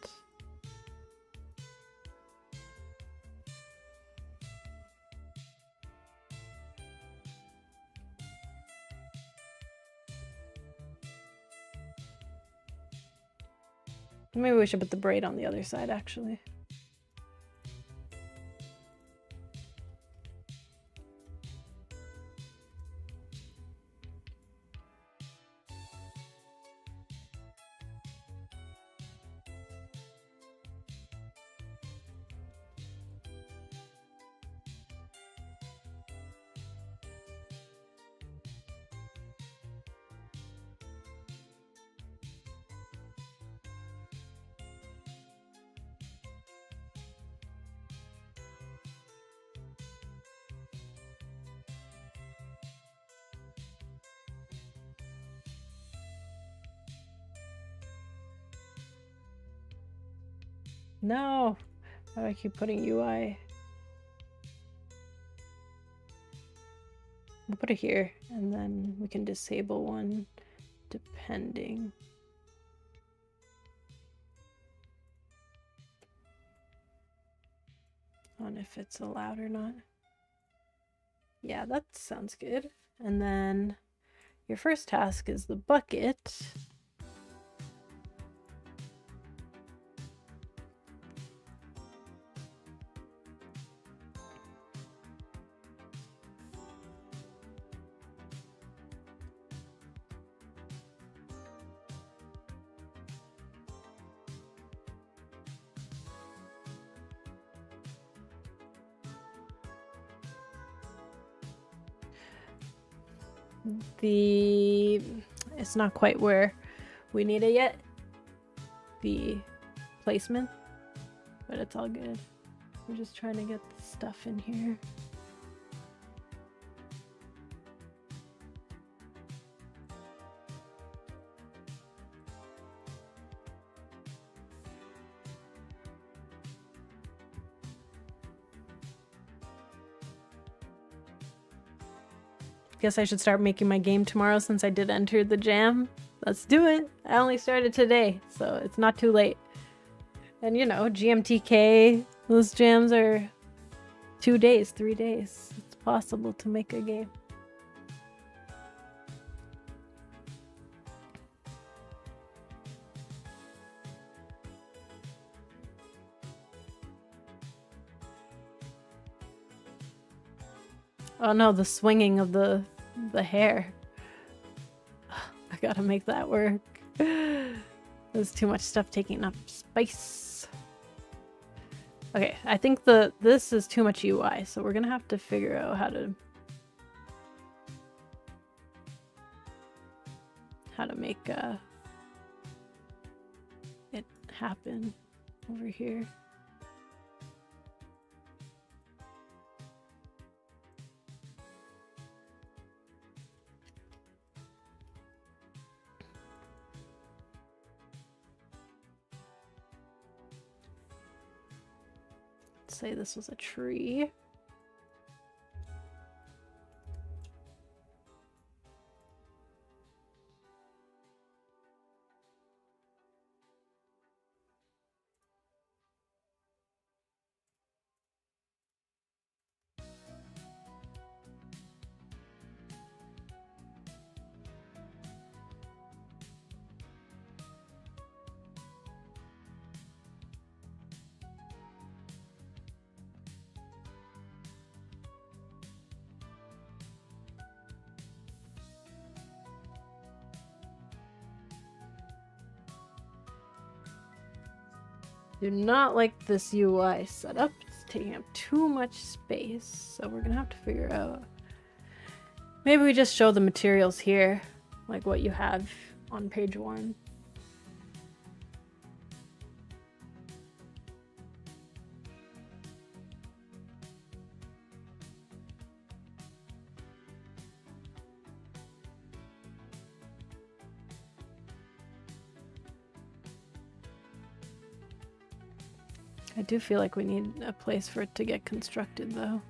Maybe we should put the braid on the other side, actually. No! Why do I keep putting UI? We'll put it here, and then we can disable one depending. On if it's allowed or not. Yeah, that sounds good. And then your first task is the bucket. It's not quite where we need it yet, the placement, but it's all good. We're just trying to get the stuff in here. Guess I should start making my game tomorrow since I did enter the jam. Let's do it. I only started today, so it's not too late. And you know, GMTK, those jams are 2 days, 3 days. It's possible to make a game. Oh no, the swinging of the hair. I gotta make that work. There's too much stuff taking up space. Okay, I think this is too much UI, so we're gonna have to figure out how to make it happen over here. Let's say this was a tree. Do not like this UI setup. It's taking up too much space, so we're gonna have to figure out. Maybe we just show the materials here, like what you have on page 1. I do feel like we need a place for it to get constructed, though.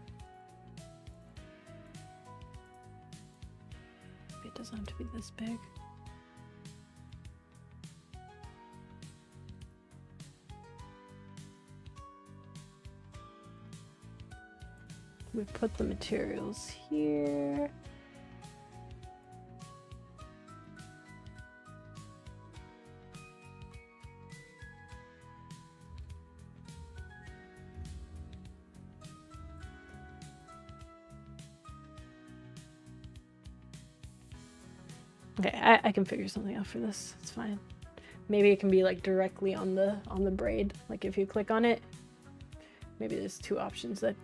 It doesn't have to be this big. We put the materials here. Okay, I can figure something out for this. It's fine. Maybe it can be like directly on the braid. Like if you click on it, maybe there's 2 options that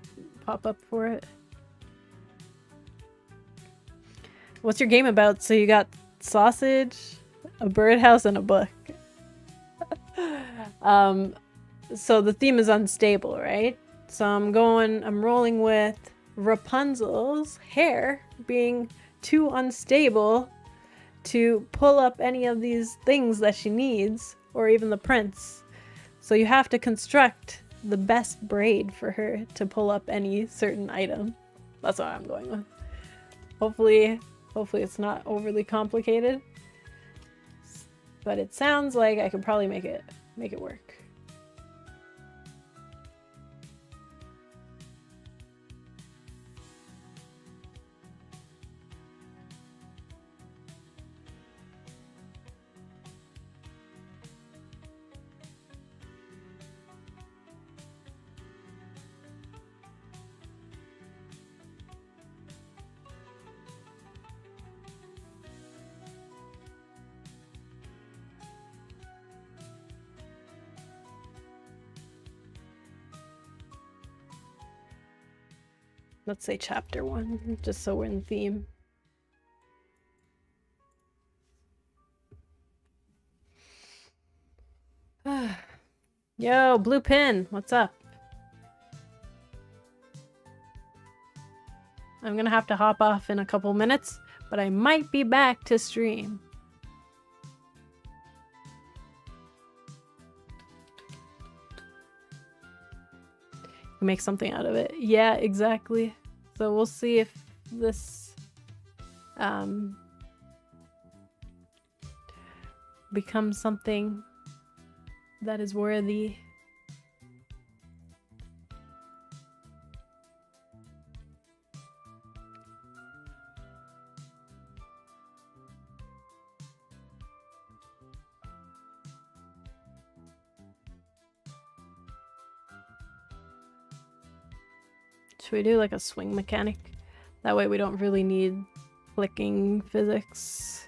pop up for it. What's your game about? So you got sausage, a birdhouse, and a book. So the theme is unstable, right? So I'm rolling with Rapunzel's hair being too unstable to pull up any of these things that she needs, or even the prince. So you have to construct the best braid for her to pull up any certain item. That's what I'm going with. Hopefully it's not overly complicated, but it sounds like I could probably make it work. Let's say chapter 1, just so we're in theme. Yo, Blue Pin, what's up? I'm gonna have to hop off in a couple minutes, but I might be back to stream. Make something out of it. Yeah, exactly. So we'll see if this becomes something that is worthy. Should we do like a swing mechanic? That way we don't really need clicking physics.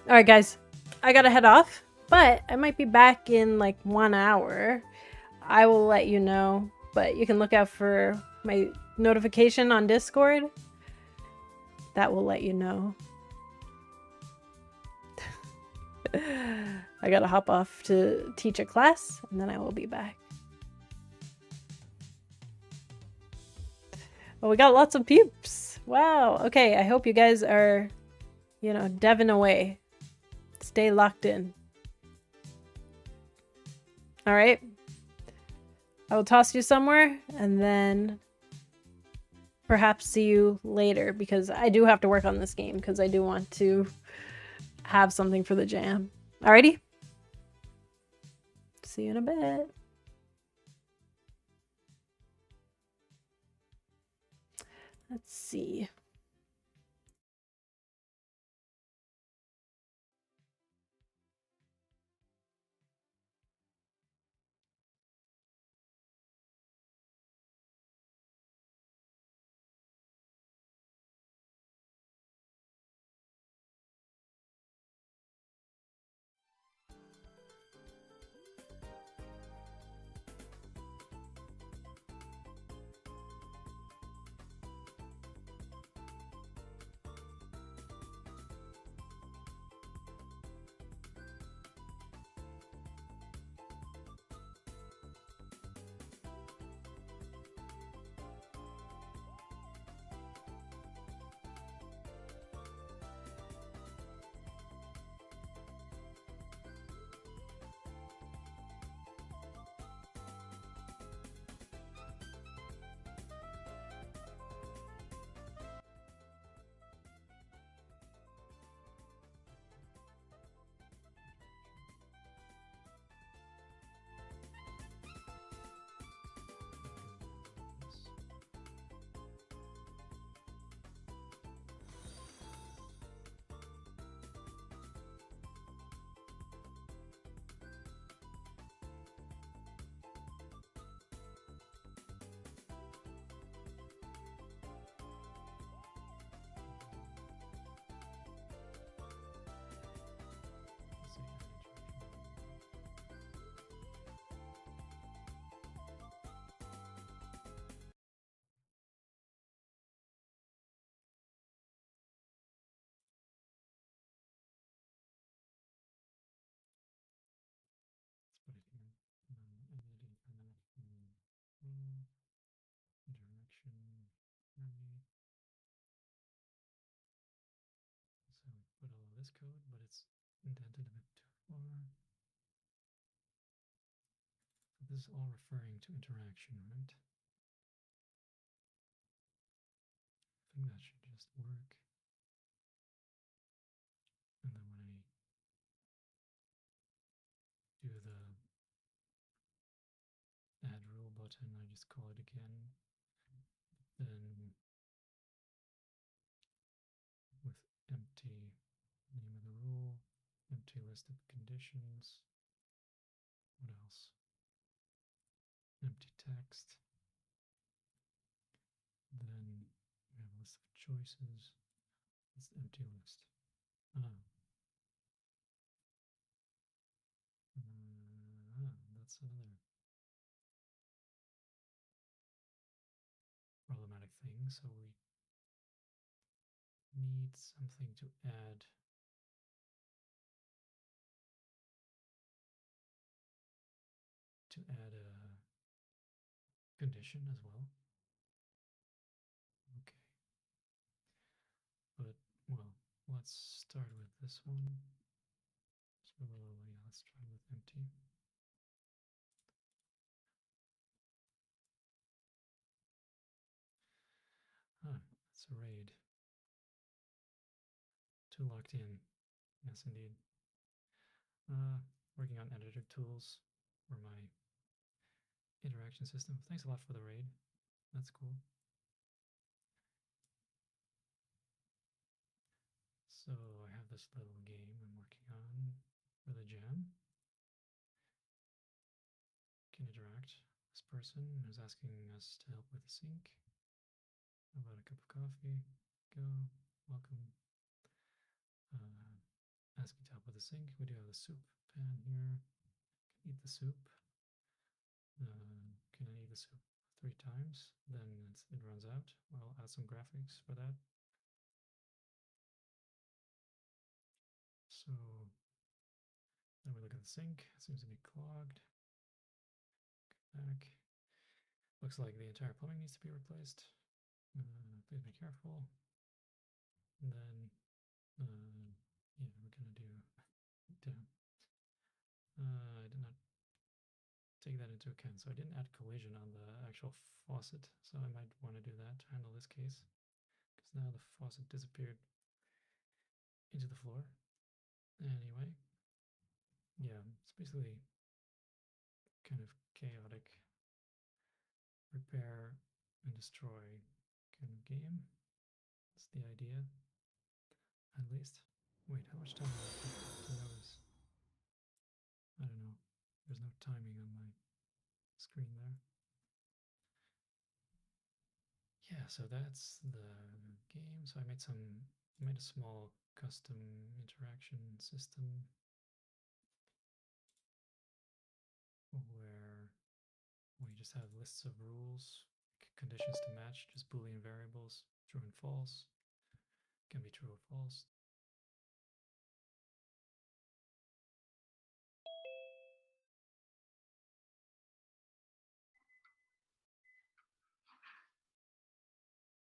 All right, guys, I gotta head off, but I might be back in like 1 hour. I will let you know, but you can look out for my notification on Discord. That will let you know. I gotta hop off to teach a class, and then I will be back. Oh, we got lots of peeps. Wow. Okay, I hope you guys are, deving away. Stay locked in. All right. I will toss you somewhere, and then perhaps see you later, because I do have to work on this game, because I do want to have something for the jam. Alrighty? See you in a bit. Let's see. Interaction, memory. So we put all of this code, but it's indented a bit too far. So this is all referring to interaction, right? I think that should just work. And then when I do the add rule button, I just call it again. Then with empty name of the rule, empty list of conditions. What else? Empty text. Then we have a list of choices. It's the empty list. That's another problematic thing. So we need something to add a condition as well. Okay. But, well, let's start with this one. So, yeah, let's try with empty. It's a raid. Too locked in. Yes, indeed. Working on editor tools for my interaction system. Thanks a lot for the raid. That's cool. So I have this little game I'm working on for the jam. Can interact. This person is asking us to help with the sync. How about a cup of coffee? Go. Welcome. asking to help with the sink. We do have the soup pan here. Can eat the soup. Can I eat the soup 3 times? Then it runs out. I'll add some graphics for that. So then we look at the sink. It seems to be clogged. Go back. Looks like the entire plumbing needs to be replaced. Please be careful. And then, yeah, we're gonna do. Damn. I did not take that into account, so I didn't add collision on the actual faucet. So I might want to do that to handle this case, because now the faucet disappeared into the floor. Anyway, yeah, it's basically kind of chaotic repair and destroy kind of game. That's the idea, at least. Wait, how much time do I have to notice? I don't know. There's no timing on my screen there. Yeah, so that's the game. So I made a small custom interaction system where we just have lists of rules, conditions to match, just Boolean variables, true and false. Can be true or false.